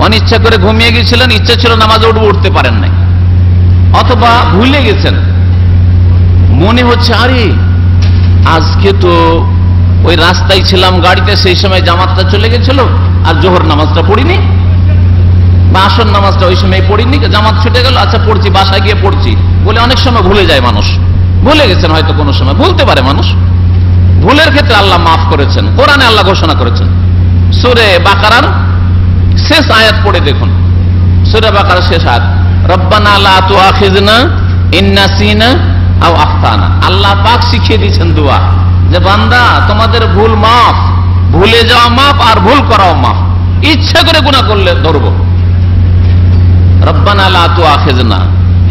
অনিচ্ছা করে ঘুমিয়ে গেছিলেন, ইচ্ছা ছিল নামাজে উঠবো, উঠতে পারেন নাই, অথবা ভুলে গেছেন, মনে হচ্ছে আরে আজকে তো ওই রাস্তায় ছিলাম গাড়িতে, সেই সময় জামাতটা চলে গেছিল আর জোহর নামাজটা পড়িনি, বা আসর নামাজটা ওই সময় পড়িনি, জামাত ছুটে গেল, আচ্ছা পড়ছি, বাসায় গিয়ে পড়ছি বলে অনেক সময় ভুলে যায় মানুষ। ভুলে গেছেন হয়তো, কোনো সময় ভুলতে পারে মানুষ। ভুলের ক্ষেত্রে আল্লাহ মাফ করেছেন, কোরআনে আল্লাহ ঘোষণা করেছেন। সূরা বাকারার শেষ আয়াত পড়ে দেখুন, সূরা বাকারার শেষ আয়াত, রব্বানা লা তুআখিযনা ইন নাসিনা আও আখতানা। আল্লাহ পাক শিখিয়ে দিয়েছেন দোয়া, যে বান্দা তোমাদের ভুল মাফ, ভুলে যাওয়া মাফ আর ভুল করাও মাফ। ইচ্ছা করে গুনাহ করলে ধরবো। রব্বানা লা তুআখিযনা,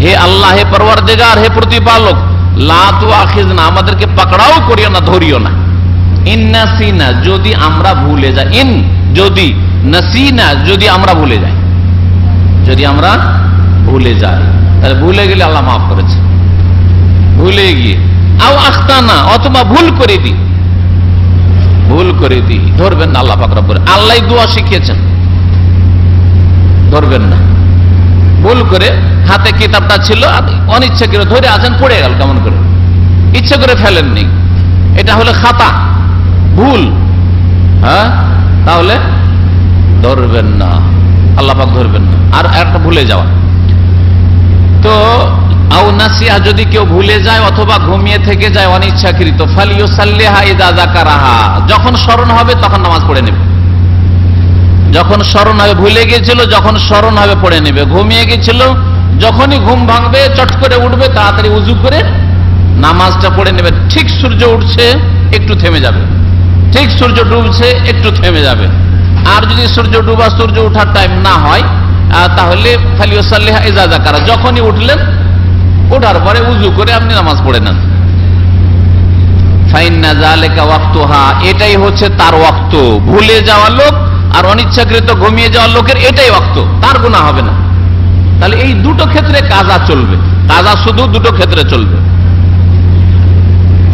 হে আল্লাহ, হে পরওয়ারদিগার, হে প্রতিপালক, লা তুআখিযনা, আমাদেরকে পাকড়াও করিও না, ধরিও না। ইন নাসিনা, যদি আমরা ভুলে যাই, ইন যদি, নাসিনা যদি আমরা ভুলে যাই, যদি আমরা ভুলে যাই, তাহলে ভুলে গেলে আল্লাহ মাফ করেছে, ভুলে গিয়ে। আও আখতানা, অথবা ভুল করে দিই, ভুল করে দিই, ধরবেন না। আল্লাহ পাক রব্বুল আল্লাহ দোয়া শিখিয়েছেন, ধরবেন না। ভুল করে হাতে কিতাবটা ছিল, অনিচ্ছা করে ধরে আছেন, পড়ে গেল কেমন করে, ইচ্ছা করে ফেলেননি, এটা হলো খাতা, ভুল, হ্যাঁ, তাহলে ধরবেন না, আল্লাহ পাক ধরবেন না। আর একটা ভুলে যাওয়া, তো আও নাসিয়া, যদি কেউ ভুলে যায় অথবা ঘুমিয়ে থেকে যায় অনিচ্ছাকৃত, ফালিয়ুসাল্লিহা ইযা যাকারাহা, যখন স্মরণ হবে তখন নামাজ পড়ে নেবে। যখন স্মরণ হবে, ভুলে গিয়েছিল যখন স্মরণ হবে পড়ে নেবে, ঘুমিয়ে গেছিল যখনই ঘুম ভাঙবে চট করে উঠবে, তাড়াতাড়ি উজু করে নামাজটা পড়ে নেবে। ঠিক সূর্য উঠছে একটু থেমে যাবে, ঠিক সূর্য ডুবছে একটু থেমে যাবে। আর যদি সূর্য ডুবা সূর্য ওঠার টাইম না হয়, তাহলে ফালিয়ুসাল্লিহা ইযা যাকারা, যখনই উঠলেন ওঠার পরে উজু করে আপনি নামাজ পড়ে নেন। ফাইন্না যালিকা ওয়াক্তুহা, এটাই হচ্ছে তার ওয়াক্ত। ভুলে যাওয়া লোক আর অনিচ্ছাকৃত ঘুমিয়ে যাওয়া লোকের এটাই ওয়াক্ত, তার গুনাহ হবে না। তাহলে এই দুটো ক্ষেত্রে কাজা চলবে, কাজা শুধু দুটো ক্ষেত্রে চলবে।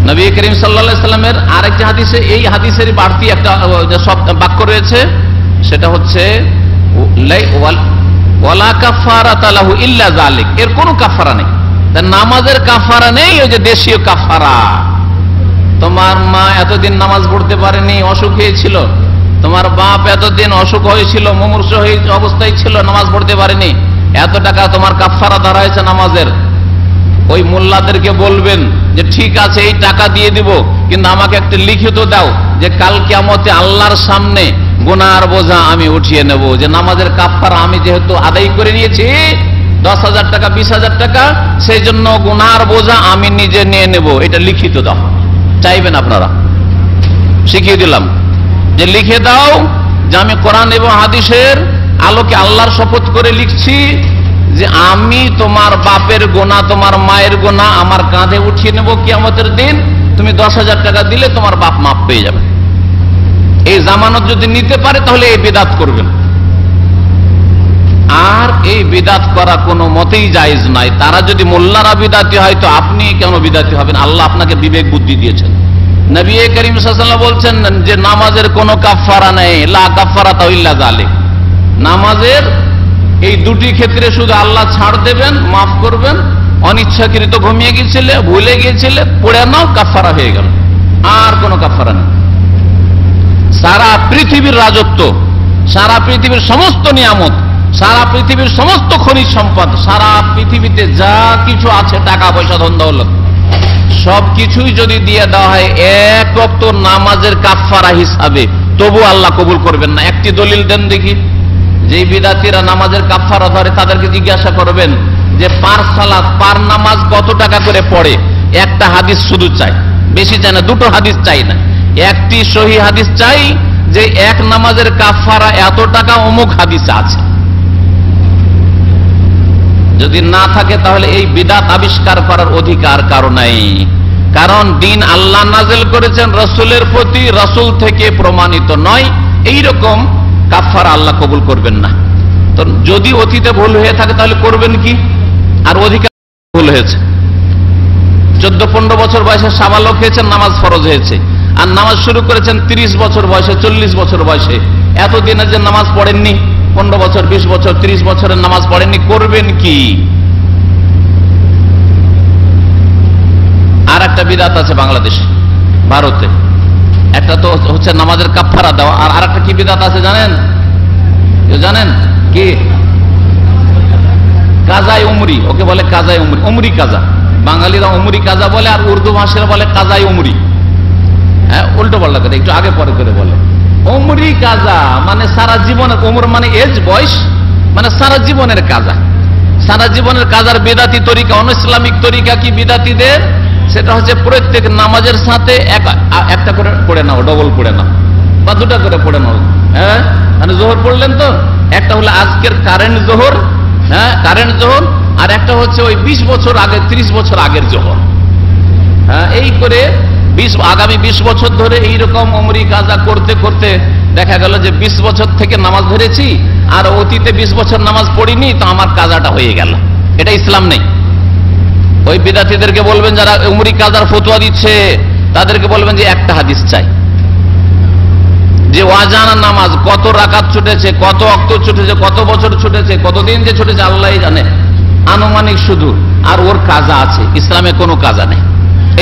নবী করিম সাল্লাল্লাহু আলাইহি সাল্লামের আরেকটি হাদিসে এই হাদিসেরই বাড়তি একটা বাক্য রয়েছে, সেটা হচ্ছে ওয়ালা কাফারাতা লাহু ইল্লা যালিক, এর কোনো কাফারা নেই। তা নামাজের কাফারা নেই, ওই যে দেশীয় কাফারা। তোমার মা এতদিন নামাজ পড়তে পারেনি, অসুখ হয়েছিল, তোমার বাপ এতদিন অসুখ হয়েছিল, মুমূর্ষু অবস্থায় ছিল, নামাজ পড়তে পারেনি, এত টাকা তোমার কাফারা ধরা হয়েছে নামাজের। ওই মোল্লাদেরকে বলবেন যে ঠিক আছে এই টাকা দিয়ে দিব, কিন্তু আমাকে একটা লিখিত দাও যে কাল কিয়ামতে আল্লাহর সামনে গুনার বোঝা আমি উঠিয়ে নেব, যে নামাজের কাফারা আমি যেহেতু আদায় করে নিয়েছি 10,000 টাকা 20,000 টাকা, সেই জন্য গুনার বোঝা আমি নিজে নিয়ে নেব, এটা লিখিত দাও। চাইবেন আপনারা? শিখিয়ে দিলাম যে লিখে দাও যে আমি কোরআন এবং হাদিসের আলোকে আল্লাহর শপথ করে লিখছি যে আমি তোমার বাপের গোনা, তোমার মায়ের গোনা আমার কাঁধে উঠিয়ে নেব কিয়ামতের দিন। তুমি 10,000 টাকা দিলে তোমার বাপ মাপ পেয়ে যাবে। এই জামানত যদি নিতে পারে তাহলে এই বিদাত করবেন। আর এই বিদাত করা কোনো মতেই জায়েজ নাই। তারা যদি মোল্লারা বিদাতি হয় তো আপনি কেন বিদাতি হবেন? আল্লাহ আপনাকে বিবেক বুদ্ধি দিয়েছেন। নবী করিম সাল্লাল্লাহু আলাইহি ওয়াসাল্লাম বলছেন যে নামাজের কোনো কাফারা নেই, লা কাফারাতা ইল্লা যালিক। নামাজের এই দুটি ক্ষেত্রে শুধু আল্লাহ ছাড় দেবেন, মাফ করবেন। অনিচ্ছাকৃত ঘুমিয়ে গিয়েছিলে, ভুলে গিয়েছিলে, পড়ে নাও, কাফারা হয়ে গেল, আর কোনো কাফারা নেই। সারা পৃথিবীর রাজত্ব, সারা পৃথিবীর সমস্ত নিয়ামত, সারা পৃথিবীর সমস্ত খনিজ সম্পদ, সারা পৃথিবীতে যা কিছু আছে, টাকা পয়সা ধন দৌলত, সবকিছুই যদি দিয়ে দেওয়া হয় এক ওয়াক্ত নামাজের কাফারা হিসাবে, তবু আল্লাহ কবুল করবেন না। একটি দলিল দেন দেখি। যেই বিদাতিরা নামাজের কাফারা ধরে তাদেরকে জিজ্ঞাসা করবেন যে পার সালাত, পার নামাজ কত টাকা করে পড়ে? একটা হাদিস শুধু চাই, বেশি চাই না, দুটো হাদিস চাই না, একটি সহি হাদিস চাই যে এক নামাজের কাফারা এত টাকা, অমুক হাদিস আছে। যদি না থাকে তাহলে এই বিদাত আবিষ্কার করার অধিকার কারো নাই। কারণ দিন আল্লাহ নাযিল করেছেন রাসূলের প্রতি, রাসূল থেকে প্রমাণিত নয়, এইরকম কাফারা আল্লাহ কবুল করবেন না। তো যদি অতীতে ভুল হয়ে থাকে তাহলে করবেন কি? আর অধিকার ভুল হয়েছে, 14-15 বছর বয়সে সাবালক হয়েছেন, নামাজ ফরজ হয়েছে, আর নামাজ শুরু করেছেন 30 বছর বয়সে, 40 বছর বয়সে, এতদিনে যে নামাজ পড়েননি, 15 বছর 20 বছর 30 বছরের নামাজ পড়েননি, করবেন কি? আর একটা বিদআত আছে বাংলাদেশে, ভারতে। একটা তো হচ্ছে নামাজের কাফারা দেওয়া, আর আরেকটা কি বিদআত আছে জানেন? জানেন কি? কাজাই উমরি, ওকে বলে কাজাই উমরি, উমরি কাজা। বাঙালিরা উমরি কাজা বলে, আর উর্দু ভাষারা বলে কাজাই উমরি। হ্যাঁ, উল্টো পাল্টা করে, একটু আগে পরে করে বলে। উমরি কাজা মানে সারা জীবনের, উমর মানে এজ, বয়স, মানে সারা জীবনের কাজা। সারা জীবনের কাজার বিদাতি তরিকা, অনইসলামিক তরিকা কি বিদাতিদের? সেটা হচ্ছে প্রত্যেক নামাজের সাথে একটা করে পড়ে নাও, ডবল পড়ে নাও, বা দুটা করে পড়ে নাও। হ্যাঁ, মানে জোহর পড়লেন তো, একটা হলো আজকের কারেন্ট জোহর, হ্যাঁ কারেন্ট জোহর, আর একটা হচ্ছে ওই 20 বছর আগে 30 বছর আগের জোহর। হ্যাঁ, এই করে আগামী 20 বছর ধরে এইরকম উমরি কাজা করতে করতে দেখা গেল যে 20 বছর থেকে নামাজ ধরেছি, আর অতীতে 20 বছর নামাজ পড়িনি, তো আমার কাজাটা হয়ে গেল। এটা ইসলাম নেই। ওই বিদাতীদেরকে বলবেন, যারা উমরি কাজার ফতোয়া দিচ্ছে, তাদেরকে বলবেন যে একটা হাদিস চাই, যে ওয়াজানা নামাজ কত রাকাত ছুটেছে, কত ওয়াক্ত ছুটেছে, কত বছর ছুটেছে, কতদিন যে ছুটেছে আল্লাহই জানে, আনুমানিক শুধু। আর ওর কাজা আছে, ইসলামে কোনো কাজা নেই,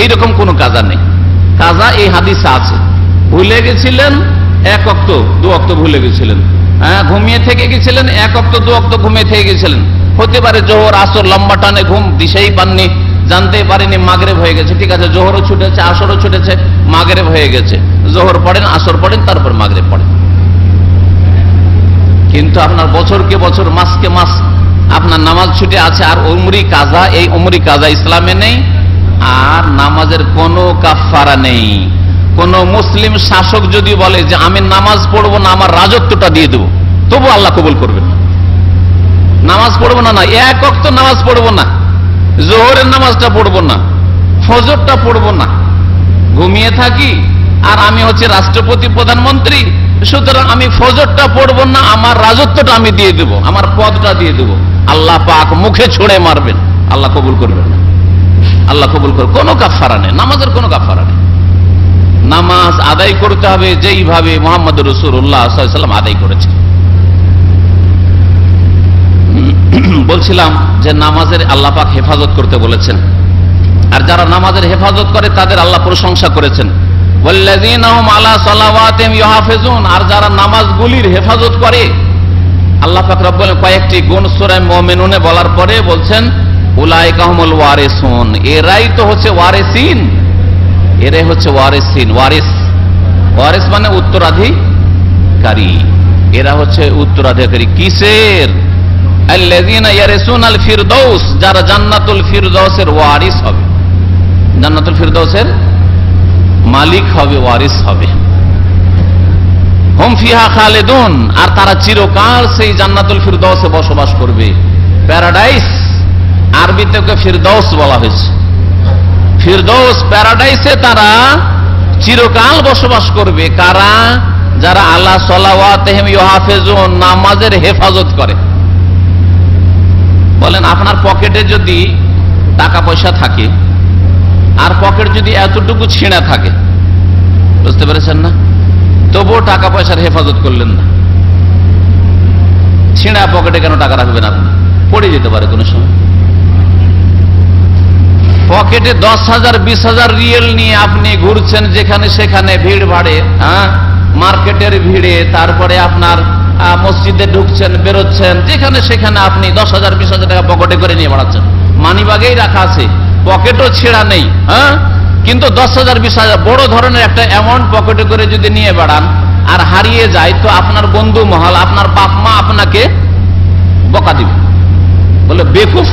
এইরকম কোনো কাজা নেই। কাজা এই হাদিসে আছে। ভুলে গেছিলেন 1 ওয়াক্ত 2 ওয়াক্ত ভুলে গেছিলেন, হ্যাঁ ঘুমিয়ে থেকে গেছিলেন 1 ওয়াক্ত 2 ওয়াক্ত ঘুমিয়ে থেকে গেছিলেন, হতে পারে জোহর আসর লম্বা টানে ঘুম, দিশেই পাননি, জানতেই পারেনি, মাগরিব হয়ে গেছে, ঠিক আছে, জোহরও ছুটেছে, আসরও ছুটেছে, মাগরিব হয়ে গেছে, জোহর পড়েন, আসর পড়েন, তারপর মাগরিব পড়েন। কিন্তু আপনার বছরকে বছর, মাসকে মাস আপনার নামাজ ছুটে আছে, আর উমরি কাজা, এই উমরি কাজা ইসলামে নেই। আর নামাজের কোনো কাফারা নেই। কোন মুসলিম শাসক যদি বলে যে আমি নামাজ পড়বো না, আমার রাজত্বটা দিয়ে দেবো, তবু আল্লাহ কবুল করবেন। নামাজ পড়বো না, 1 ওয়াক্ত নামাজ পড়বো না, জোহরের নামাজটা পড়বো না, ফজরটা পড়বো না, ঘুমিয়ে থাকি, আর আমি হচ্ছে রাষ্ট্রপতি প্রধানমন্ত্রী, সুতরাং আমি ফজরটা পড়বো না, আমার রাজত্বটা আমি দিয়ে দেবো, আমার পদটা দিয়ে দেবো, আল্লাহ পাক মুখে ছুঁড়ে মারবেন, আল্লাহ কবুল করবেন না। আল্লাহ কবুল করবে, কোনো কাফারা নেই, নামাজের কোনো কাফারা নেই। নামাজ আদায় করতে হবে যেইভাবে মুহাম্মদ রাসূলুল্লাহ সাল্লাল্লাহু আলাইহি ওয়াসাল্লাম আদায় করেছেন। বলছিলাম যে নামাজের আল্লাহ পাক হেফাজত করতে বলেছেন, আর যারা নামাজের হেফাজত করে তাদের আল্লাহ প্রশংসা করেছেন, ওয়াল্লাযীনা হুম আলা সালাওয়াতিহিম ইউহাফিজুন। আর যারা নামাজগুলির হেফাজত করে, আল্লাহ পাক রব্বুল কয়েকটি গুণ সূরা মুমিনুনে বলার পরে বলছেন উলাইকা হুমুল ওয়ারিসুন, এরাই তো হচ্ছে ওয়ারিসিন, এরাই হচ্ছে ওয়ারিসিন। ওয়ারিস মানে উত্তরাধিকারী, এরা হচ্ছে উত্তরাধিকারী কিসের? আল্লাযীনা ইয়ারিসুনাল ফিরদাউস, যারা জান্নাতুল ফিরদাউসের ওয়ারিস হবে, জান্নাতুল ফিরদাউসের মালিক হবে, ওয়ারিস হবে। হুম ফিহা খালিদুন, আর তারা চিরকাল সেই জান্নাতুল ফিরদাউসে বসবাস করবে। প্যারাডাইস, আরবিতে ওকে ফিরদাউস বলা হয়েছে। ফিরদাউস, প্যারাডাইসে তারা চিরকাল বসবাস করবে। কারা? যারা আলা সালাওয়াতিহিম ইউহাফিজুন, নামাজের হেফাজত করে। বলেন, আপনার পকেটে যদি টাকা পয়সা থাকে, আর পকেট যদি এতটুকু ছিঁড়া থাকে, বুঝতে পেরেছেন না, তবুও টাকা পয়সার হেফাজত করলেন না। ছিঁড়া পকেটে কেন টাকা রাখবেন? আপনি পড়ে যেতে পারে কোনো সময়। পকেটে 10,000 20,000 রিয়েল নিয়ে আপনি ঘুরছেন যেখানে সেখানে, ভিড় ভাড়ে, হ্যাঁ মার্কেটের ভিড়ে, তারপরে আপনার মসজিদে ঢুকছেন, বেরোচ্ছেন, যেখানে সেখানে আপনি 10,000 20,000 টাকা পকেটে করে নিয়ে বেড়াচ্ছেন, মানিব্যাগেই রাখা আছে, পকেটও ছেঁড়া নেই, হ্যাঁ, কিন্তু 10,000 20,000 বড় ধরনের একটা অ্যামাউন্ট পকেটে করে যদি নিয়ে বেড়ান আর হারিয়ে যায়, তো আপনার বন্ধু মহল, আপনার বাপ মা আপনাকে বকা দিবে, বলে বেকুফ,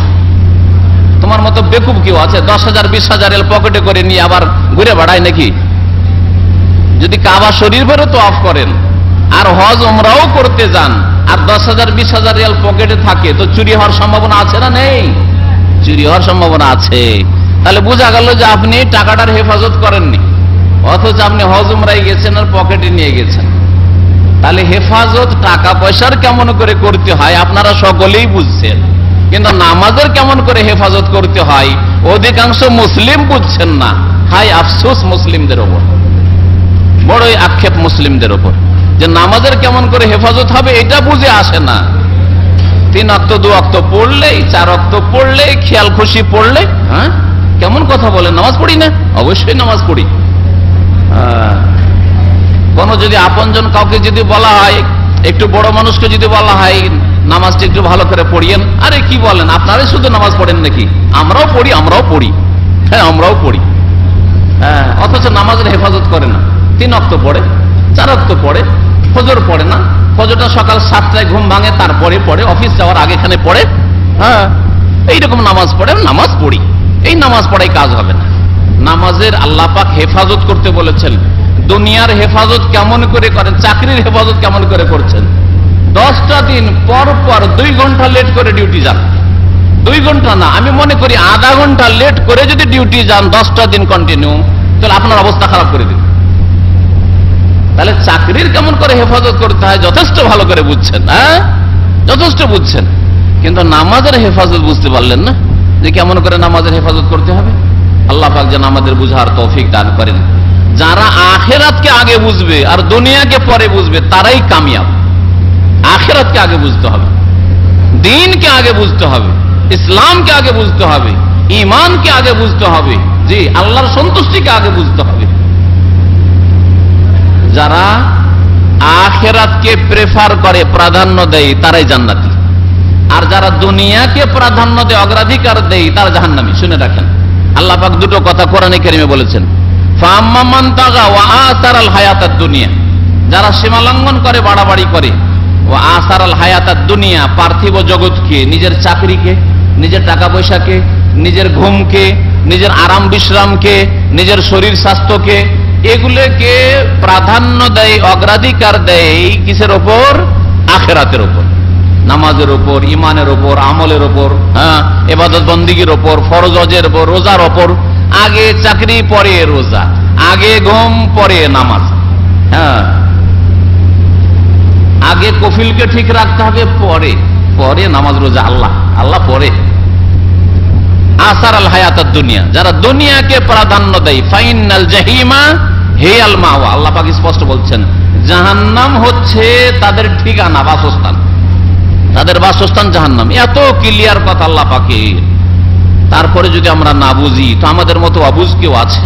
তোমার মতো বেকুফ কেউ আছে 10,000 20,000 পকেটে করে নিয়ে আবার ঘুরে বেড়ায় নাকি? যদি কাবা শরীফেরও তো অফ করেন আর হজ উমরাও করতে যান, আর 10,000 20,000 রিয়াল পকেটে থাকে, তো চুরি হওয়ার সম্ভাবনা আছে না নেই? চুরি হওয়ার সম্ভাবনা আছে। তাহলে বোঝা গেল যে আপনি টাকাটার হেফাজত করেননি, অথচ আপনি হজ উমরায় গেছেন আর পকেটে নিয়ে গেছেন। তাহলে হেফাজত টাকা পয়সার কেমন করে করতে হয় আপনারা সকলেই বুঝছেন, কিন্তু নামাজের কেমন করে হেফাজত করতে হয় অধিকাংশ মুসলিম বুঝছেন না। হাই আফসোস মুসলিমদের ওপর, বড়ই আক্ষেপ মুসলিমদের ওপর। যে নামাজের কেমন করে হেফাজত হবে এটা বুঝে আসে না। 3 ওয়াক্ত 2 ওয়াক্ত পড়লেই, 4 ওয়াক্ত পড়লে, খেয়াল খুশি পড়লে, হ্যাঁ কেমন কথা বলেন, নামাজ পড়ি না? অবশ্যই নামাজ পড়ি। কোন যদি আপনজন কাউকে যদি বলা হয়, একটু বড় মানুষকে যদি বলা হয় নামাজটা একটু ভালো করে পড়িয়েন, আরে কি বলেন, আপনারাই শুধু নামাজ পড়েন নাকি? আমরাও পড়ি, হ্যাঁ আমরাও পড়ি। অথচ নামাজের হেফাজত করে না। 3 ওয়াক্ত পড়ে, 4 ওয়াক্ত পড়ে, ফজর পড়ে না, ফজরটা সকাল 7টায় ঘুম ভাঙে, তারপরে পড়ে, অফিস যাওয়ার আগে এখানে পড়ে, হ্যাঁ এইরকম নামাজ পড়ে। নামাজ পড়ি, এই নামাজ পড়াই কাজ হবে না। নামাজের আল্লাহ পাক হেফাজত করতে বলেছেন। দুনিয়ার হেফাজত কেমন করে করেন, চাকরির হেফাজত কেমন করে করছেন? 10টা দিন পর পর 2 ঘন্টা লেট করে ডিউটি যান। 2 ঘন্টা না, আমি মনে করি আধা ঘন্টা লেট করে যদি ডিউটি যান 10টা দিন কন্টিনিউ, তাহলে আপনার অবস্থা খারাপ করে দিন। তাহলে চাকরির কেমন করে হেফাজত করতে হয় যথেষ্ট ভালো করে বুঝছেন, হ্যাঁ যথেষ্ট বুঝছেন, কিন্তু নামাজের হেফাজত বুঝতে পারলেন না যে কেমন করে নামাজের হেফাজত করতে হবে। আল্লাহ পাক যেন আমাদের বুঝার তৌফিক দান করেন। যারা আখিরাতকে আগে বুঝবে আর দুনিয়াকে পরে বুঝবে তারাই কামিয়াব। আখিরাতকে আগে বুঝতে হবে, দ্বীনকে আগে বুঝতে হবে, ইসলামকে আগে বুঝতে হবে, ঈমানকে আগে বুঝতে হবে, জি আল্লাহর সন্তুষ্টিকে আগে বুঝতে হবে। যারা আখিরাতকে প্রেফার করে, প্রাধান্য দেয়, তারাই জান্নাতি। আর যারা দুনিয়াকে প্রাধান্য দেয়, অগ্রাধিকার দেয়, তারা জাহান্নামী। শুনে রাখেন, আল্লাহ পাক দুটো কথা কোরআনে কারিমে বলেছেন, ফাআম্মা মান তাগা ওয়া আসারাল হায়াতাদ দুনিয়া, যারা সীমা লঙ্ঘন করে, বাড়াবাড়ি করে, ওয়া আসারাল হায়াতাদ দুনিয়া, পার্থিব জগৎকে, নিজের চাকরিকে, নিজের টাকা পয়সাকে, নিজের ঘুমকে, নিজের আরাম বিশ্রামকে, নিজের শরীর স্বাস্থ্যকে, এগুলোকে প্রাধান্য দেয়, অগ্রাধিকার দেয় কিসের ওপর? আখিরাতের ওপর, নামাজের ওপর, ইমানের ওপর, আমলের ওপর, হ্যাঁ ইবাদত বন্দেগীর ওপর, ফরজ হজের ওপর, রোজার ওপর। আগে চাকরি পরে রোজা, আগে ঘুম পরে নামাজ, হ্যাঁ আগে কফিলকে ঠিক রাখতে হবে, পরে পরে নামাজ রোজা, আল্লাহ পরে। আসারাল হায়াতাদ দুনিয়া, যারা দুনিয়াকে প্রাধান্য দেয়, ফাইনাল জাহিমা হিয়াল মাওয়া, আল্লাহ পাক স্পষ্ট বলছেন জাহান্নাম হচ্ছে তাদের ঠিকানা, বাসস্থান, তাদের বাসস্থান জাহান্নাম। এত ক্লিয়ার কথা আল্লাহ পাকের, তারপরে যদি আমরা না বুঝি তো আমাদের মতো অবুঝ কেউ আছে?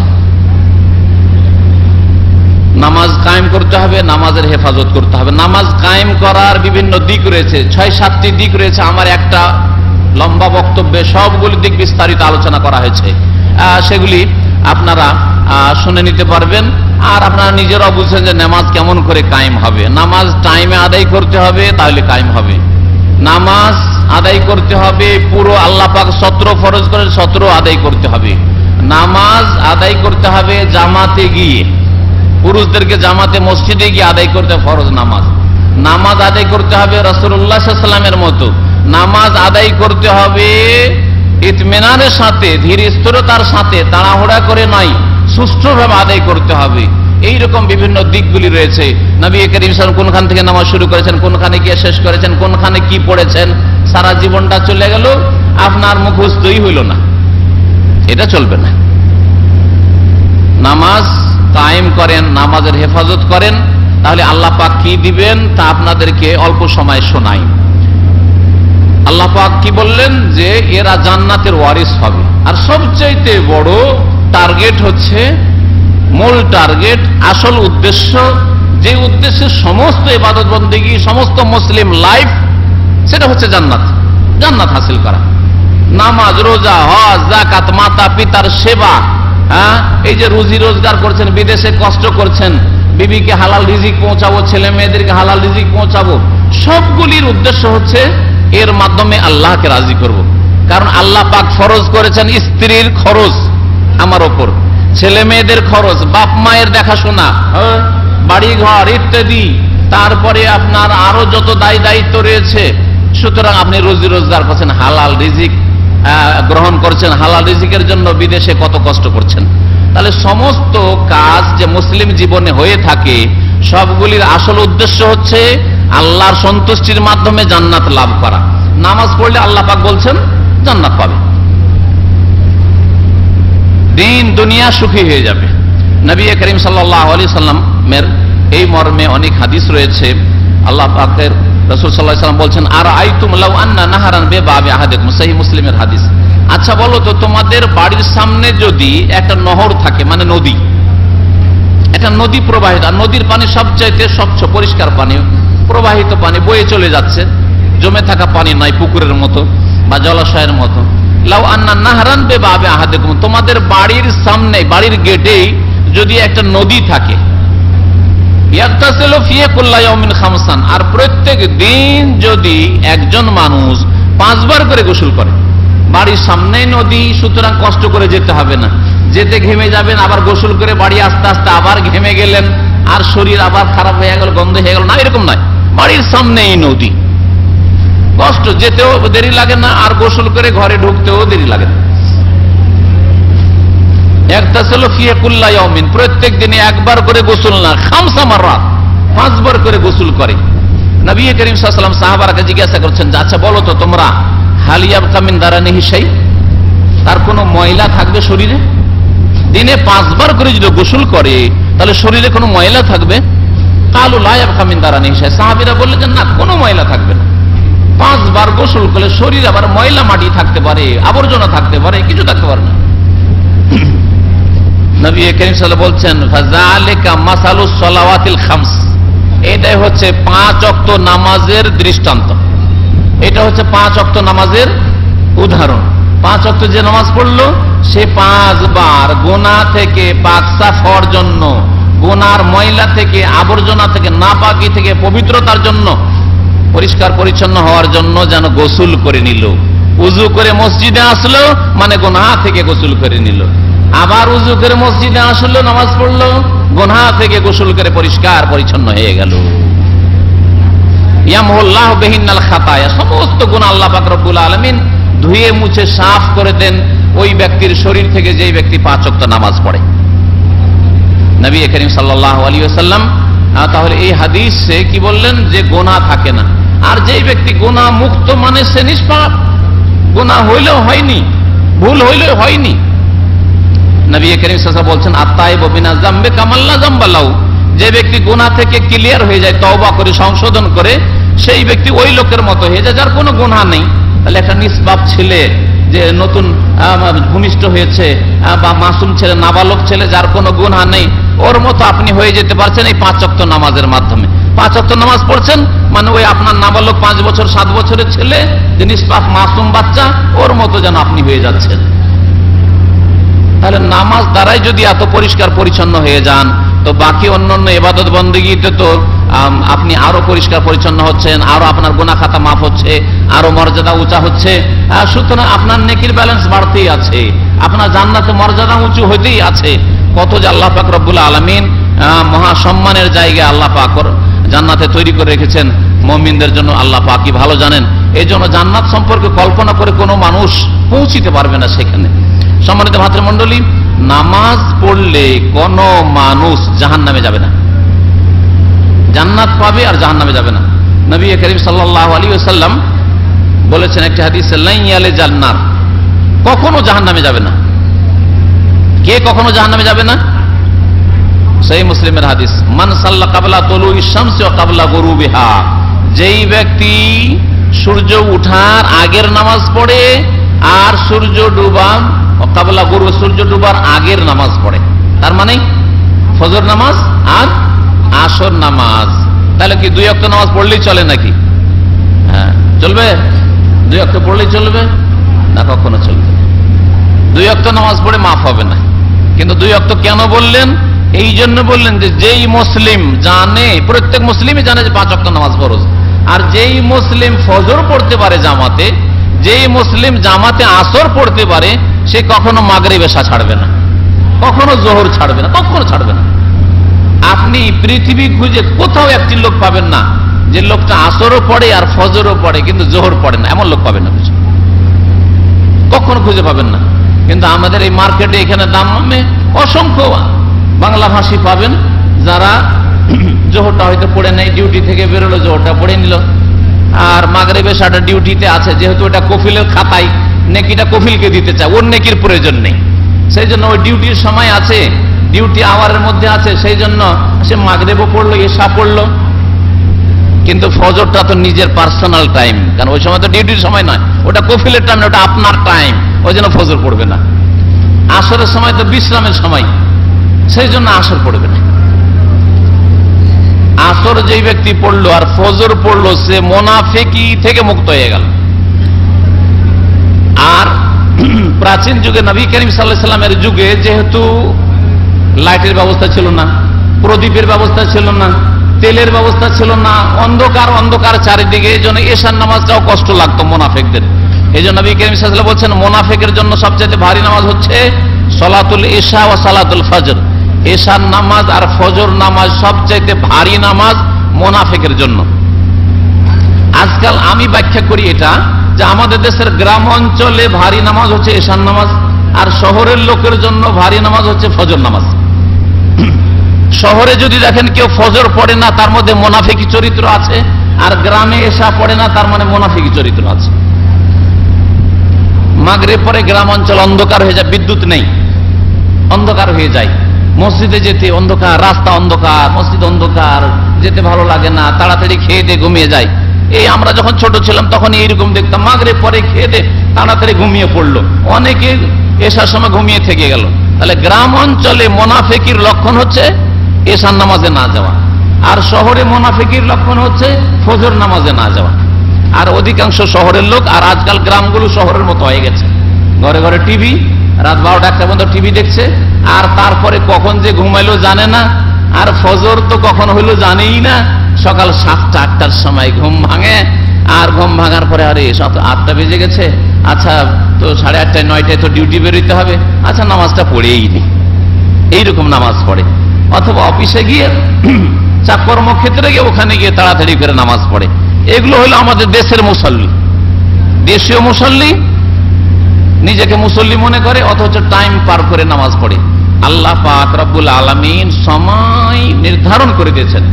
নামাজ কায়েম করতে হবে, নামাজের হেফাজত করতে হবে। নামাজ কায়েম করার বিভিন্ন দিক রয়েছে, 6-7টি দিক রয়েছে। আমার একটা লম্বা বক্তব্যে সবগুলি দিক বিস্তারিত আলোচনা করা হয়েছে, সেগুলি আপনারা শুনে নিতে পারবেন। আর আপনারা নিজেরাও বুঝছেন যে নামাজ কেমন করে কায়েম হবে। নামাজ টাইমে আদায় করতে হবে, তাহলে কায়েম হবে। নামাজ আদায় করতে হবে পুরো, আল্লাহ পাক 17 ফরজ করে 17 আদায় করতে হবে। নামাজ আদায় করতে হবে জামাতে গিয়ে, পুরুষদেরকে জামাতে মসজিদে গিয়ে আদায় করতে ফরজ নামাজ। নামাজ আদায় করতে হবে রাসূলুল্লাহ সাল্লাল্লাহু আলাইহি ওয়াসাল্লামের মতো। নামাজ আদায় করতে হবে ইতমিনানের সাথে, ধীর স্থিরতার সাথে, তাড়াহুড়া করে নয়, সুষ্ঠুভাবে আদায় করতে হবে। এইরকম বিভিন্ন দিকগুলি রয়েছে। নবী করিম সাল্লাল্লাহু আলাইহি ওয়াসাল্লাম কোনখান থেকে নামাজ শুরু করেছেন, কোনখানে গিয়ে শেষ করেছেন, কোনখানে কি পড়েছেন, সারা জীবনটা চলে গেল, আপনার মুখস্থই হইল না, এটা চলবে না। নামাজ কায়েম করেন, নামাজের হেফাজত করেন, তাহলে আল্লাহ পাক কি দিবেন তা আপনাদেরকে অল্প সময় শোনাই। আল্লাহ পাক কি বললেন? যে এরা জান্নাতের ওয়ারিস হবে। আর সবচাইতে বড় টার্গেট হচ্ছে, মূল টার্গেট, আসল উদ্দেশ্য, যে উদ্দেশ্যে সমস্ত ইবাদত বন্দেগী, সমস্ত মুসলিম লাইফ, সেটা হচ্ছে জান্নাত, জান্নাত হাসিল করা। নামাজ, রোজা, হজ, যাকাত, মাতা পিতার সেবা, হ্যাঁ এই যে রুজি রোজগার করছেন, বিদেশে কষ্ট করছেন, বিবিকে হালাল রিজিক পৌঁছাবো, ছেলে মেয়েদেরকে হালাল রিজিক পৌঁছাবো, সবগুলির উদ্দেশ্য হচ্ছে এর মাধ্যমে আল্লাহকে রাজি করব। কারণ আল্লাহ পাক ফরজ করেছেন স্ত্রীর খরচ আমার ওপর, ছেলে মেয়েদের খরচ, বাপ মায়ের দেখাশোনা, বাড়ি ঘর ইত্যাদি, তারপরে আপনার আরো যত দায় দায়িত্ব রয়েছে। সুতরাং আপনি রুজি রোজগার করছেন, হালাল রিজিক গ্রহণ করছেন, হালাল রিজিকের জন্য বিদেশে কত কষ্ট করছেন। তাহলে সমস্ত কাজ যে মুসলিম জীবনে হয়ে থাকে, সবগুলির আসল উদ্দেশ্য হচ্ছে আল্লাহর সন্তুষ্টির মাধ্যমে জান্নাত লাভ করা। নামাজ পড়লে আল্লাহ পাক বলছেন জান্নাত পাবে, দিন দুনিয়া সুখী হয়ে যাবে। নবী করিম সাল্লাল্লাহু আলাইহি সাল্লামের এই মর্মে অনেক হাদিস রয়েছে। আল্লাহ পাকের রাসূল সাল্লাল্লাহু আলাইহি ওয়াসাল্লাম বলছেন, আর আইতুম লাউ আন্না নাহারান বিবাবি আহাদিকুম, সহিহ মুসলিমের হাদিস। আচ্ছা বলো তো, তোমাদের বাড়ির সামনে যদি একটা নহর থাকে, মানে নদী, একটা নদী প্রবাহিত, আর নদীর পানি সবচাইতে স্বচ্ছ পরিষ্কার পানি, প্রবাহিত পানি বয়ে চলে যাচ্ছে, জমে থাকা পানি নাই পুকুরের মতো বা জলাশয়ের মতো। লাউ আন্না নাহরান বিবাবি আহাদিকুম, তোমাদের বাড়ির সামনে, বাড়ির গেটেই যদি একটা নদী থাকে, ইয়াগতাসিলু ফিহি কুল্লা ইয়াউমিন খামসান, আর প্রত্যেক দিন যদি একজন মানুষ 5 বার করে গোসল করে, বাড়ির সামনেই নদী, সুতরাং কষ্ট করে যেতে হবে না, যেতে ঘেমে যাবেন, আবার গোসল করে বাড়ি আস্তে আস্তে আবার ঘেমে গেলেন, আর শরীর আবার খারাপ হয়ে গেল, গন্ধ হয়ে গেল, না, এরকম নয়। বাড়ির সামনেই নদী, কষ্ট, যেতেও দেরি লাগে না, আর গোসল করে ঘরে ঢুকতেও দেরি লাগে না। ইয়াগতাসিলু ফিহি কুল্লা ইয়াউমিন, প্রত্যেক দিনে 1 বার করে গোসল না, খামসা মাররাত, 5 বার করে গোসল করে। নবী করিম সাল্লাল্লাহু আলাইহি ওয়াসাল্লাম সাহাবাকে জিজ্ঞাসা করছেন যে আচ্ছা বলো তো তোমরা, হাল ইয়াবকা মিন দারানিহি শাই, তার কোনো ময়লা থাকবে শরীরে? দিনে 5 বার করে যদি গোসল করে তাহলে শরীরে কোনো ময়লা থাকবে? কালু লা ইয়াবকা মিন দারানিহি শাই, সাহাবীরা বললেন যে না, কোনো ময়লা থাকবে না। 5 বার গোসল করলে শরীরে আবার ময়লা মাটি থাকতে পারে, আবর্জনা থাকতে পারে, কিছু থাকতে পারে না। নবী করিম সাল্লাল্লাহু আলাইহি ওয়াসাল্লাম বলছেন, ফাযালিকা মাসালুস সালাওয়াতিল খামস, এটাই হচ্ছে 5 ওয়াক্ত নামাজের দৃষ্টান্ত, এটা হচ্ছে 5 ওয়াক্ত নামাজের উদাহরণ। 5 ওয়াক্ত যে নামাজ পড়লো সে 5 বার গুনাহ থেকে পাক সাফ হওয়ার জন্য, গুনার ময়লা থেকে, আবর্জনা থেকে, নাপাকি থেকে পবিত্রতার জন্য, পরিষ্কার পরিচ্ছন্ন হওয়ার জন্য যেন গোসল করে নিল। উযু করে মসজিদে আসলো মানে গুনাহ থেকে গোসল করে নিল, আবার উযু করে মসজিদে আসলো, নামাজ পড়লো, গুনাহ থেকে গোসল করে পরিষ্কার পরিচ্ছন্ন হয়ে গেল। ইয়ামহুল্লাহু বিহিন্নাল খাতায়া, সমস্ত গুনাহ আল্লাহ পাক রব্বুল আলামিন ধুয়ে মুছে সাফ করে দেন ওই ব্যক্তির শরীর থেকে, যেই ব্যক্তি 5 ওয়াক্ত নামাজ পড়ে। নবী করিম সাল্লাল্লাহু আলাইহি ওয়াসাল্লাম তাহলে এই হাদিসে কি বললেন, যে গুনাহ থাকে না, আর যেই ব্যক্তি গুনাহ মুক্ত মানে সে নিষ্পাপ, গুনাহ হইলেও হয়নি, ভুল হইলেও হয়নি। নবী করিম সাল্লাল্লাহু আলাইহি ওয়াসাল্লাম বলছেন, আত-তাইবু বিনা যামবি কামাল্লা যামবা লাহু, যে ব্যক্তি গুনাহ থেকে ক্লিয়ার হয়ে যায়, তওবা করে সংশোধন করে, সেই ব্যক্তি ওই লোকের মতো হয়ে যায় যার কোনো গুনাহ নেই। তাহলে একটা নিষ্পাপ ছেলে যে নতুন ভূমিষ্ঠ হয়েছে, বা মাসুম ছেলে, নাবালক ছেলে যার কোনো গুনাহ নেই, ওর মতো আপনি হয়ে যেতে পারছেন এই 5 ওয়াক্ত নামাজের মাধ্যমে। 5 ওয়াক্ত নামাজ পড়ছেন মানে ওই আপনার নাবালক 5 বছর 7 বছরের ছেলে, যে নিষ্পাপ মাসুম বাচ্চা, ওর মতো যেন আপনি হয়ে যাচ্ছেন। তাহলে নামাজ দ্বারাই যদি এত পরিষ্কার পরিচ্ছন্ন হয়ে যান, তো বাকি অন্যান্য ইবাদত বন্দেগীতে তো আপনি আরো পরিষ্কার পরিচ্ছন্ন হচ্ছেন, আরো আপনার গুনাহ খাতা মাফ হচ্ছে, আরো মর্যাদা উঁচা হচ্ছে। সুতরাং আপনার নেকির ব্যালেন্স বাড়তেই আছে, আপনার জান্নাতে মর্যাদা উঁচু হইতেই আছে। কত যে আল্লাহ পাক রব্বুল আলামিন মহা সম্মানের জায়গা আল্লাহ পাক জান্নাতে তৈরি করে রেখেছেন মুমিনদের জন্য, আল্লাহ পাকই ভালো জানেন। এই জন্য জান্নাত সম্পর্কে কল্পনা করে কোনো মানুষ পৌঁছিতে পারবে না সেখানে। সম্মানিত ভাতৃমণ্ডলী, নামাজ পড়লে কোন মানুষ জাহান্নামে যাবে না, জান্নাত পাবে আর জাহান্নামে যাবে না। নবী করিম সাল্লাল্লাহু আলাইহি ওয়াসাল্লাম বলেছেন একটি হাদিসে, লা ইয়ালিজান নার, কখনো জাহান্নামে যাবে না। কে কখনো জাহান্নামে যাবে না? সহিহ মুসলিমের হাদিস, মান সাল্লা ক্বাবলা তুলুই শামসি ওয়া ক্বাবলা গুরুবিহা, যেই ব্যক্তি সূর্য ওঠার আগের নামাজ পড়ে আর সূর্য ডুবা, ক্বাবলা গুরু, সূর্য ডুবার আগের নামাজ পড়ে, তার মানে ফজর নামাজ আর আসর নামাজ। তাহলে কি 2 ওয়াক্ত নামাজ পড়লেই চলে নাকি? হ্যাঁ, চলবে। 2 ওয়াক্ত পড়লেই চলবে না? কখনো চলবে। 2 ওয়াক্ত নামাজ পড়ে মাফ হবে না। কিন্তু 2 ওয়াক্ত কেন বললেন? এই জন্য বললেন যে যেই মুসলিম জানে, প্রত্যেক মুসলিমই জানে যে 5 ওয়াক্ত নামাজ ফরজ, আর যেই মুসলিম ফজর পড়তে পারে জামাতে, যেই মুসলিম জামাতে আসর পড়তে পারে, সে কখনো মাগরিব এশা ছাড়বে না, কখনো জোহর ছাড়বে না, কখনো ছাড়বে না। আপনি পৃথিবী খুঁজে কোথাও একটি লোক পাবেন না যে লোকটা আসরও পড়ে আর ফজরও পড়ে কিন্তু জোহর পড়ে না, এমন লোক পাবেন না, কখনো খুঁজে পাবেন না। কিন্তু আমাদের এই মার্কেটে এখানে দামে অসংখ্য বাংলা ভাষী পাবেন যারা জোহরটা হয়তো পড়ে নেই, ডিউটি থেকে বেরোলো জোহরটা পড়ে নিল, আর মাগরিব এশাটা ডিউটিতে আছে, যেহেতু এটা কফিলের খাতায় নেকিটা কফিলকে দিতে চায়, ওর নেকির প্রয়োজন নেই, সেই জন্য ওই ডিউটির সময় আছে, ডিউটি আওয়ারের মধ্যে আছে, সেই জন্য সে মাগরিবও পড়লো, এশা পড়লো, কিন্তু ফজরটা তো নিজের পার্সোনাল টাইম, কারণ ওই সময় তো ডিউটির সময় নয়, ওটা কফিলের টাইম, ওটা আপনার টাইম, ওই জন্য ফজর পড়বে না। আসরের সময় তো বিশ্রামের সময়, সেই জন্য আসর পড়বে না। আসর যেই ব্যক্তি পড়লো আর ফজর পড়লো, সে মুনাফিকি থেকে মুক্ত হয়ে গেল। আর প্রাচীন যুগে নবী করিম সাল্লাল্লাহু আলাইহি সাল্লামের যুগে যেহেতু লাইটের ব্যবস্থা ছিল না, প্রদীপের ব্যবস্থা ছিল না, তেলের ব্যবস্থা ছিল না, অন্ধকার অন্ধকার চারিদিকে, এই জন্য এশার নামাজটাও কষ্ট লাগতো মুনাফিকদের। এই জন্য নবী করিম সাল্লাল্লাহু আলাইহি ওয়াসাল্লাম বলছেন, মুনাফিকের জন্য সবচেয়ে ভারী নামাজ হচ্ছে সলাতুল ইশা ওয়া সালাতুল ফজর। এশার নামাজ আর ফজর নামাজ সবচেয়ে ভারী নামাজ মুনাফিকের জন্য। আজকাল আমি ব্যাখ্যা করি এটা, যে আমাদের দেশের গ্রাম অঞ্চলে ভারী নামাজ হচ্ছে এশার নামাজ, আর শহরের লোকের জন্য ভারী নামাজ হচ্ছে ফজর নামাজ। শহরে যদি দেখেন কেউ ফজর পড়ে না, তার মধ্যে মুনাফিকি চরিত্র আছে, আর গ্রামে এশা পড়ে না, তার মানে মুনাফিকি চরিত্র আছে। মাগরিব পরে গ্রাম অঞ্চল অন্ধকার হয়ে যায়, বিদ্যুৎ নেই, অন্ধকার হয়ে যায়, মসজিদে যেতে অন্ধকার, রাস্তা অন্ধকার, মসজিদ অন্ধকার, যেতে ভালো লাগে না, তাড়াতাড়ি খেয়ে দিয়ে ঘুমিয়ে যায়। এই আমরা যখন ছোট ছিলাম তখন এইরকম দেখতাম, মাগরিব পরে খেয়ে দিয়ে তাড়াতাড়ি ঘুমিয়ে পড়লো, অনেকে এশার সময় ঘুমিয়ে থেকে গেল। তাহলে গ্রাম অঞ্চলে মুনাফিকির লক্ষণ হচ্ছে এশার নামাজে না যাওয়া, আর শহরে মুনাফিকির লক্ষণ হচ্ছে ফজর নামাজে না যাওয়া। আর অধিকাংশ শহরের লোক, আর আজকাল গ্রামগুলো শহরের মতো হয়ে গেছে, ঘরে ঘরে টিভি, রাত 12টা-1টা পর্যন্ত টিভি দেখছে, আর তারপরে কখন যে ঘুমাইলো জানে না, আর ফজর তো কখন হইলো জানেই না। সকাল 7টা-8টার সময় ঘুম ভাঙে, আর ঘুম ভাঙার পরে আরে 8টা বেজে গেছে, আচ্ছা তো 8:30-9টায় তো ডিউটি বেরোতে হবে, আচ্ছা নামাজটা পড়েই নি, এইরকম নামাজ পড়ে। অথবা অফিসে গিয়ে কর্মক্ষেত্রে গিয়ে ওখানে গিয়ে তাড়াতাড়ি করে নামাজ পড়ে। এগুলো হলো আমাদের দেশের মুসল্লি, দেশীয় মুসল্লি, নিজেকে মুসল্লি মনে করে, অথচ টাইম পার করে নামাজ পড়ে। আল্লাহ পাক রব্বুল আলামিন সময় নির্ধারণ করে দিয়েছেন,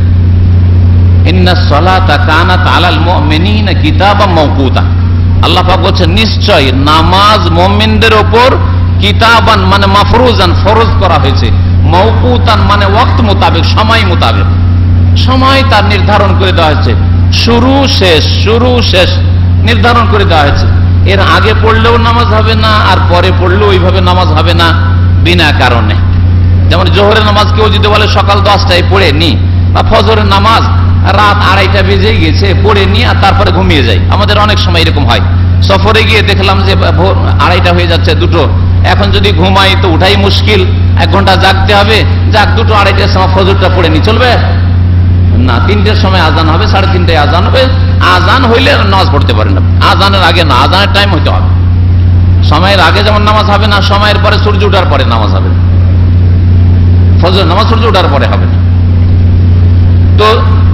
ইন্নাস সালাতা কানাত আলাল মুমিনিনা কিতাবাম মাওকুতা। আল্লাহ পাক বলেছেন নিশ্চয় নামাজ মুমিনদের উপর কিতাবান মানে মাফরুজান ফরজ করা হয়েছে, মাওকুতান মানে ওয়াক্ত মোতাবেক, সময় মোতাবেক, সময় তার নির্ধারণ করে দেওয়া হয়েছে, শুরু শেষ শুরু শেষ নির্ধারণ করে দেওয়া হয়েছে। এর আগে পড়লেও নামাজ হবে না, আর পরে পড়লেও ওইভাবে নামাজ হবে না বিনা কারণে। যেমন জোহরের নামাজ কেউ যদি বলে সকাল 10টায় পড়ে নি, বা ফজরের নামাজ রাত 2:30 বেজে গেছে পড়ে নি, আর তারপরে ঘুমিয়ে যাই। আমাদের অনেক সময় এরকম হয়, সফরে গিয়ে দেখলাম যে ভোর 2:30 হয়ে যাচ্ছে, 2টো, এখন যদি ঘুমাই তো উঠাই মুশকিল, 1 ঘন্টা জাগতে হবে, যাক 2টো 2:30টার সময় ফজরটা পড়ে নি, চলবে না? 3টের সময় আজান হবে, 3:30টায় আজান হবে, আজান হইলে নামাজ পড়তে পারে না, আজানের আগে না, আজানের টাইম হইতে হবে। সময়ের আগে যেমন নামাজ হবে না, সময়ের পরে সূর্য ওঠার পরে নামাজ হবে না, ফজর নামাজ সূর্য ওঠার পরে হবে না। তো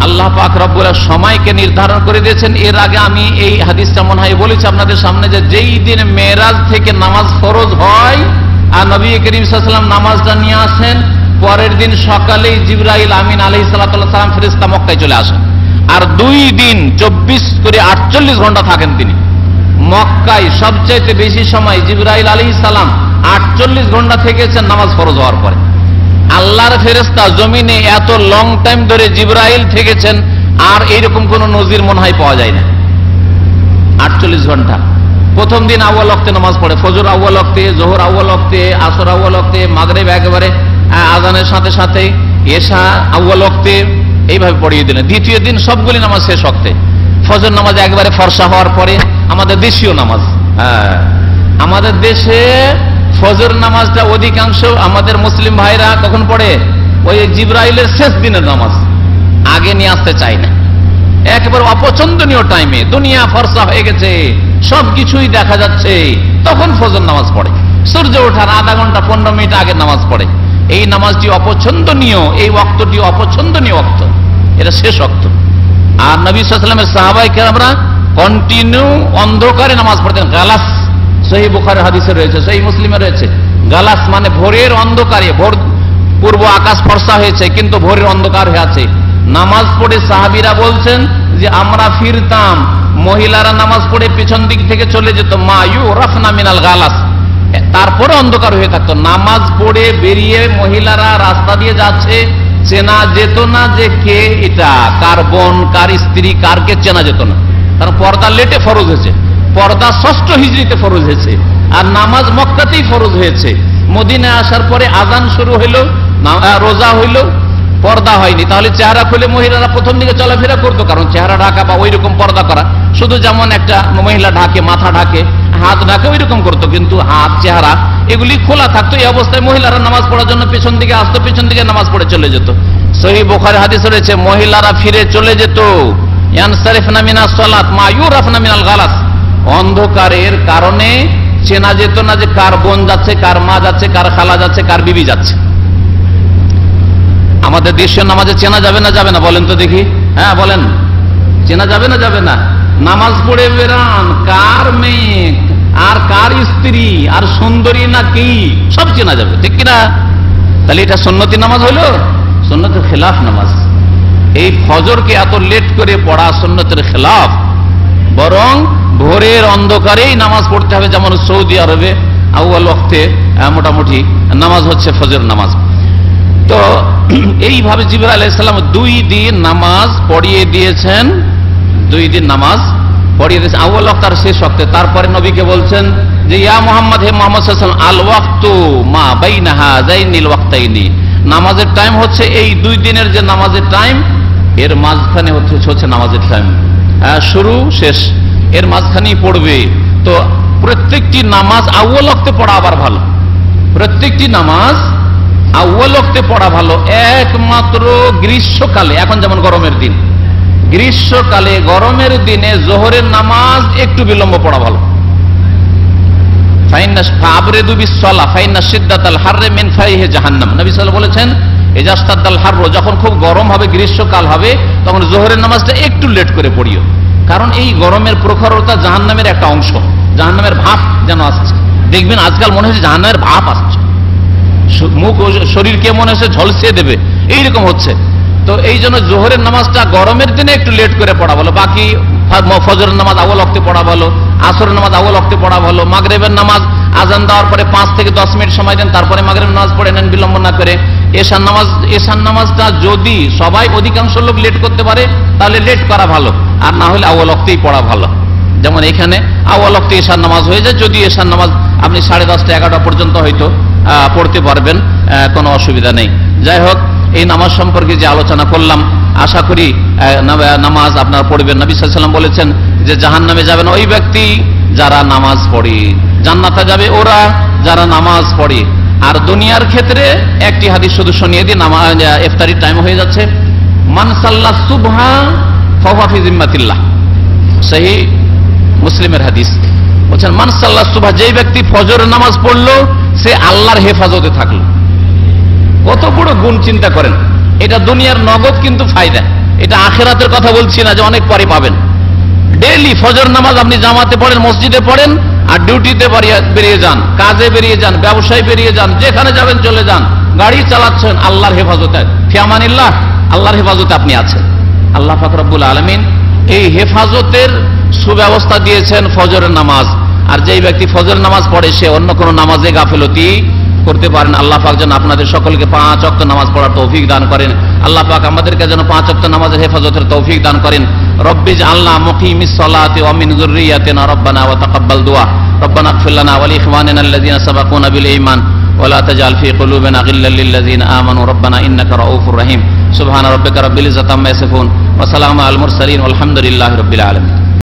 আল্লাহ পাক রব্বুল আলামিন সময়কে নির্ধারণ করে দিয়েছেন। এর আগে আমি এই হাদিসটা মনে হয় বলেছি আপনাদের সামনে, যে যেই দিন মেরাজ থেকে নামাজ ফরজ হয় আর নবী করিম সাল্লাল্লাহু আলাইহি ওয়াসাল্লাম নামাজটা নিয়ে আসেন, পরের দিন সকালেই জিবরাইল আমিন আলাইহিস সালাম ফেরেশতা মক্কায় চলে আসেন, আর 2 দিন 24 করে 48 ঘন্টা থাকেন তিনি মক্কায়। সবচাইতে বেশি সময় জিবরাইল আলাইহিস সালাম 48 ঘন্টা থেকেছেন নামাজ ফরজ হওয়ার পরে। আল্লাহর ফেরেশতা জমিনে এত লং টাইম ধরে জিবরাইল থেকেছেন, আর এইরকম কোন নজির মনে হয় পাওয়া যায় না। 48 ঘন্টা। প্রথম দিন আউয়াল ওয়াক্তে নামাজ পড়ে, ফজর আউয়াল ওয়াক্তে, যোহর আউয়াল ওয়াক্তে, আসর আউয়াল ওয়াক্তে, মাগরিব একেবারে আজানের সাথে সাথে, এশা আউয়াল ওয়াক্তে, এইভাবে পড়িয়ে দিলেন। দ্বিতীয় দিন সবগুলি নামাজ শেষ ওয়াক্তে, ফজর নামাজ একবারে ফরসা হওয়ার পরে। আমাদের দেশীয় নামাজ, আমাদের দেশে ফজর নামাজটা অধিকাংশ আমাদের মুসলিম ভাইরা কখন পড়ে? ওই জিবরাইলের শেষ দিনের নামাজ, আগে নিয়ে আসতে চায় না, একেবারে অপছন্দনীয় টাইমে, দুনিয়া ফরসা হয়ে গেছে, সবকিছুই দেখা যাচ্ছে, তখন ফজর নামাজ পড়ে। সূর্য ওঠার আধা ঘন্টা 15 মিনিট আগে নামাজ পড়ে। এই নামাজটি অপছন্দনীয়, এই ওয়াক্তটি অপছন্দনীয় ওয়াক্ত, এটা শেষ ওয়াক্ত। আর নবী সাল্লাল্লাহু আলাইহি ওয়াসাল্লামের সাহাবায়ে কেরামরা কন্টিনিউ অন্ধকারে নামাজ পড়তেন। গালাস সহিহ বুখারীর হাদিসে রয়েছে, সহিহ মুসলিমে রয়েছে। গালাস মানে ভোরের অন্ধকারে, ভোর পূর্ব আকাশ ফর্সা হয়েছে কিন্তু ভোরের অন্ধকার হয়ে আছে, নামাজ পড়ে সাহাবীরা বলছেন যে আমরা ফিরতাম, মহিলারা নামাজ পড়ে পিছন দিক থেকে চলে যেত, মা ইউরাফনা মিনাল গালাস, তারপরে অন্ধকার হয়ে থাকতো। নামাজ পড়ে বেরিয়ে মহিলারা রাস্তা দিয়ে যাচ্ছে, চেনা যেত না যে কে এটা, কার বোন, কার স্ত্রী, কারকে চেনা যেত না। কারণ পর্দা লেটে ফরজ হয়েছে, পর্দা 6ষ্ঠ হিজরিতে ফরজ হয়েছে, আর নামাজ মক্কাতেই ফরজ হয়েছে। মদিনায় আসার পরে আজান শুরু হইল, রোজা হইল, পর্দা হয়নি। তাহলে চেহারা খুলে মহিলারা প্রথম দিকে চলাফেরা করতো, কারণ চেহারা ঢাকা বা ওই রকম পর্দা করা, শুধু যেমন একটা মহিলা ঢাকে, মাথা ঢাকে, হাত ঢাকে, ওই রকম করতো, কিন্তু হাত, চেহারা এগুলি খোলা থাকতো। এই অবস্থায় মহিলারা নামাজ পড়ার জন্য পেছন দিকে আসতো, পেছন দিকে নামাজ পড়ে চলে যেত। সহিহ বুখারী হাদিস রয়েছে, মহিলারা ফিরে চলে যেত, ইয়ানসারিফনা মিনাস সালাত মা ইউরাফনা মিনাল গালাস। অন্ধকারের কারণে চেনা যেত না যে কার বোন যাচ্ছে, কার মা যাচ্ছে, কার খালা যাচ্ছে, কার বিবি যাচ্ছে। আমাদের দেশের নামাজে চেনা যাবে না, যাবে না বলেন তো দেখি? হ্যাঁ বলেন, চেনা যাবে না, যাবে না? নামাজ পড়ে বেরান, কার মেয়ে আর কার স্ত্রী আর সুন্দরী না কি, সব চেনা যাবে, ঠিক কিনা? তাহলে এটা সুন্নতি নামাজ হইলো? সুন্নতের খেলাফ নামাজ। এই ফজরকে এত লেট করে পড়া সুন্নতের খেলাফ, বরং ভোরের অন্ধকারেই নামাজ পড়তে হবে। যেমন সৌদি আরবে আউয়াল ওয়াক্তে মোটামুটি নামাজ হচ্ছে ফজর নামাজ। তো এইভাবে জিবরাইল আলাইহিস সালাম 2 দিন নামাজ পড়িয়ে দিয়েছেন, 2 দিন নামাজ পড়িয়ে দিয়েছেন, আউয়াল ওয়াক্ত আর শেষ ওয়াক্তে। তারপরে নবীকে বলছেন যে ইয়া মুহাম্মদ, হে মুহাম্মদ সাল্লাল্লাহু আলাইহি ওয়াসাল্লাম, আল ওয়াক্তু মা বাইনা হাযাইনিল ওয়াক্তাইনি, নামাজের টাইম হচ্ছে এই 2 দিনের যে নামাজের টাইম, এর মাঝখানে হচ্ছে নামাজের টাইম, শুরু শেষ এর মাঝখানেই পড়বে। তো প্রত্যেকটি নামাজ আউয়াল ওয়াক্তে পড়া আবার ভালো, প্রত্যেকটি নামাজ আউয়াল ওয়াক্তে পড়া ভালো। একমাত্র গ্রীষ্মকালে, এখন যেমন গরমের দিন, গ্রীষ্মকালে গরমের দিনে জোহরের নামাজ একটু বিলম্ব পড়া ভালো। যখন খুব গরম হবে, গ্রীষ্মকাল হবে, তখন জোহরের নামাজটা একটু লেট করে পড়িও, কারণ এই গরমের প্রখরতা জাহান্নামের একটা অংশ, জাহান্নামের ভাব যেন আসছে। দেখবেন আজকাল মনে হচ্ছে জাহান্নামের ভাব আসছে, মুখ ও শরীরকে মনে হচ্ছে ঝলসিয়ে দেবে, এইরকম হচ্ছে। তো এই জন্য জোহরের নামাজটা গরমের দিনে একটু লেট করে পড়া ভালো। বাকি ফজরের নামাজ আউয়াল ওয়াক্তে পড়া ভালো, আসরের নামাজ আউয়াল ওয়াক্তে পড়া ভালো, মাগরিবের নামাজ আজান দেওয়ার পরে 5 থেকে 10 মিনিট সময় দেন, তারপরে মাগরিবের নামাজ পড়ে নেন বিলম্ব না করে। এশার নামাজটা যদি সবাই, অধিকাংশ লোক লেট করতে পারে, তাহলে লেট করা ভালো, আর না হলে আউয়াল ওয়াক্তেই পড়া ভালো। যেমন এখানে আউয়াল ওয়াক্তে এশার নামাজ হয়ে যায়, যদি এশার নামাজ আপনি 10:30 11টা পর্যন্ত হয়তো পড়তে পারবেন, কোনো অসুবিধা নেই। যাই হোক, এই নামাজ সম্পর্কে যে আলোচনা করলাম, আশা করি নামাজ আপনারা পড়বেন। নবী সাল্লাল্লাহু আলাইহি ওয়াসাল্লাম বলেছেন যে জাহান্নামে যাবে না ওই ব্যক্তি যারা নামাজ পড়ে, জান্নাতে যাবে ওরা যারা নামাজ পড়ে। আর দুনিয়ার ক্ষেত্রে একটি হাদিস শুধু শুনিয়ে দিই, নামাজ ইফতারির টাইম হয়ে যাচ্ছে। মান সাল্লাস সুবহা ফাহুয়া ফি জিম্মাতিল্লাহ, সহিহ মুসলিমের হাদিস। বলছেন মান সাল্লাস সুবহা, যেই ব্যক্তি ফজরের নামাজ পড়লো সে আল্লাহর হেফাজতে থাকলো। কত বড় গুণ চিন্তা করেন। এটা দুনিয়ার নগদ কিন্তু ফায়দা, এটা আখিরাতের কথা বলছি না যে অনেক পরে পাবেন। ডেইলি ফজর নামাজ আপনি জামাতে পড়েন, মসজিদে পড়েন, আর ডিউটিতে বেরিয়ে যান, কাজে বেরিয়ে যান, ব্যবসায় বেরিয়ে যান, যেখানে যাবেন চলে যান, গাড়ি চালাচ্ছেন, আল্লাহর হেফাজতে, ফিয়ামানিল্লাহ, আল্লাহর হেফাজতে আপনি আছেন। আল্লাহ পাক রব্বুল আলামিন এই হেফাজতের সুব্যবস্থা দিয়েছেন ফজরের নামাজ। আর যেই ব্যক্তি ফজর নামাজ পড়ে সে অন্য কোনো নামাজে গাফিলতি করতে পারেন। আল্লাহ পাক যেন আপনাদের সকলকে 5 ওয়াক্ত নামাজ পড়ার তৌফিক দান করেন। আল্লাহ পাক আমাদেরকে যেন 5 ওয়াক্ত নামাজের হেফাজতের তৌফিক দান করেন। রব্বিজ আল্লাহ মুকিমিস সালাতি ওয়া মিন যুররিয়াতিনা রব্বানা ওয়া তাকাব্বাল দুআ রব্বানা ইগফির লানা ওয়া লিইখওয়ানিনা আল্লাযীনা সাবাকুনা বিল ঈমান ওয়া লা তাজআল ফী কুলুবিনা গিল্লাল লিল লাযীনা আমানু রব্বানা ইন্নাকা রাউফুর রহিম। সুবহানা রাব্বিকা রাব্বিল ইজ্জাতি আম্মা ইয়াসিফুন ওয়া সালামুন আলাল মুরসালিন ওয়াল হামদুলিল্লাহি রাব্বিল আলামিন।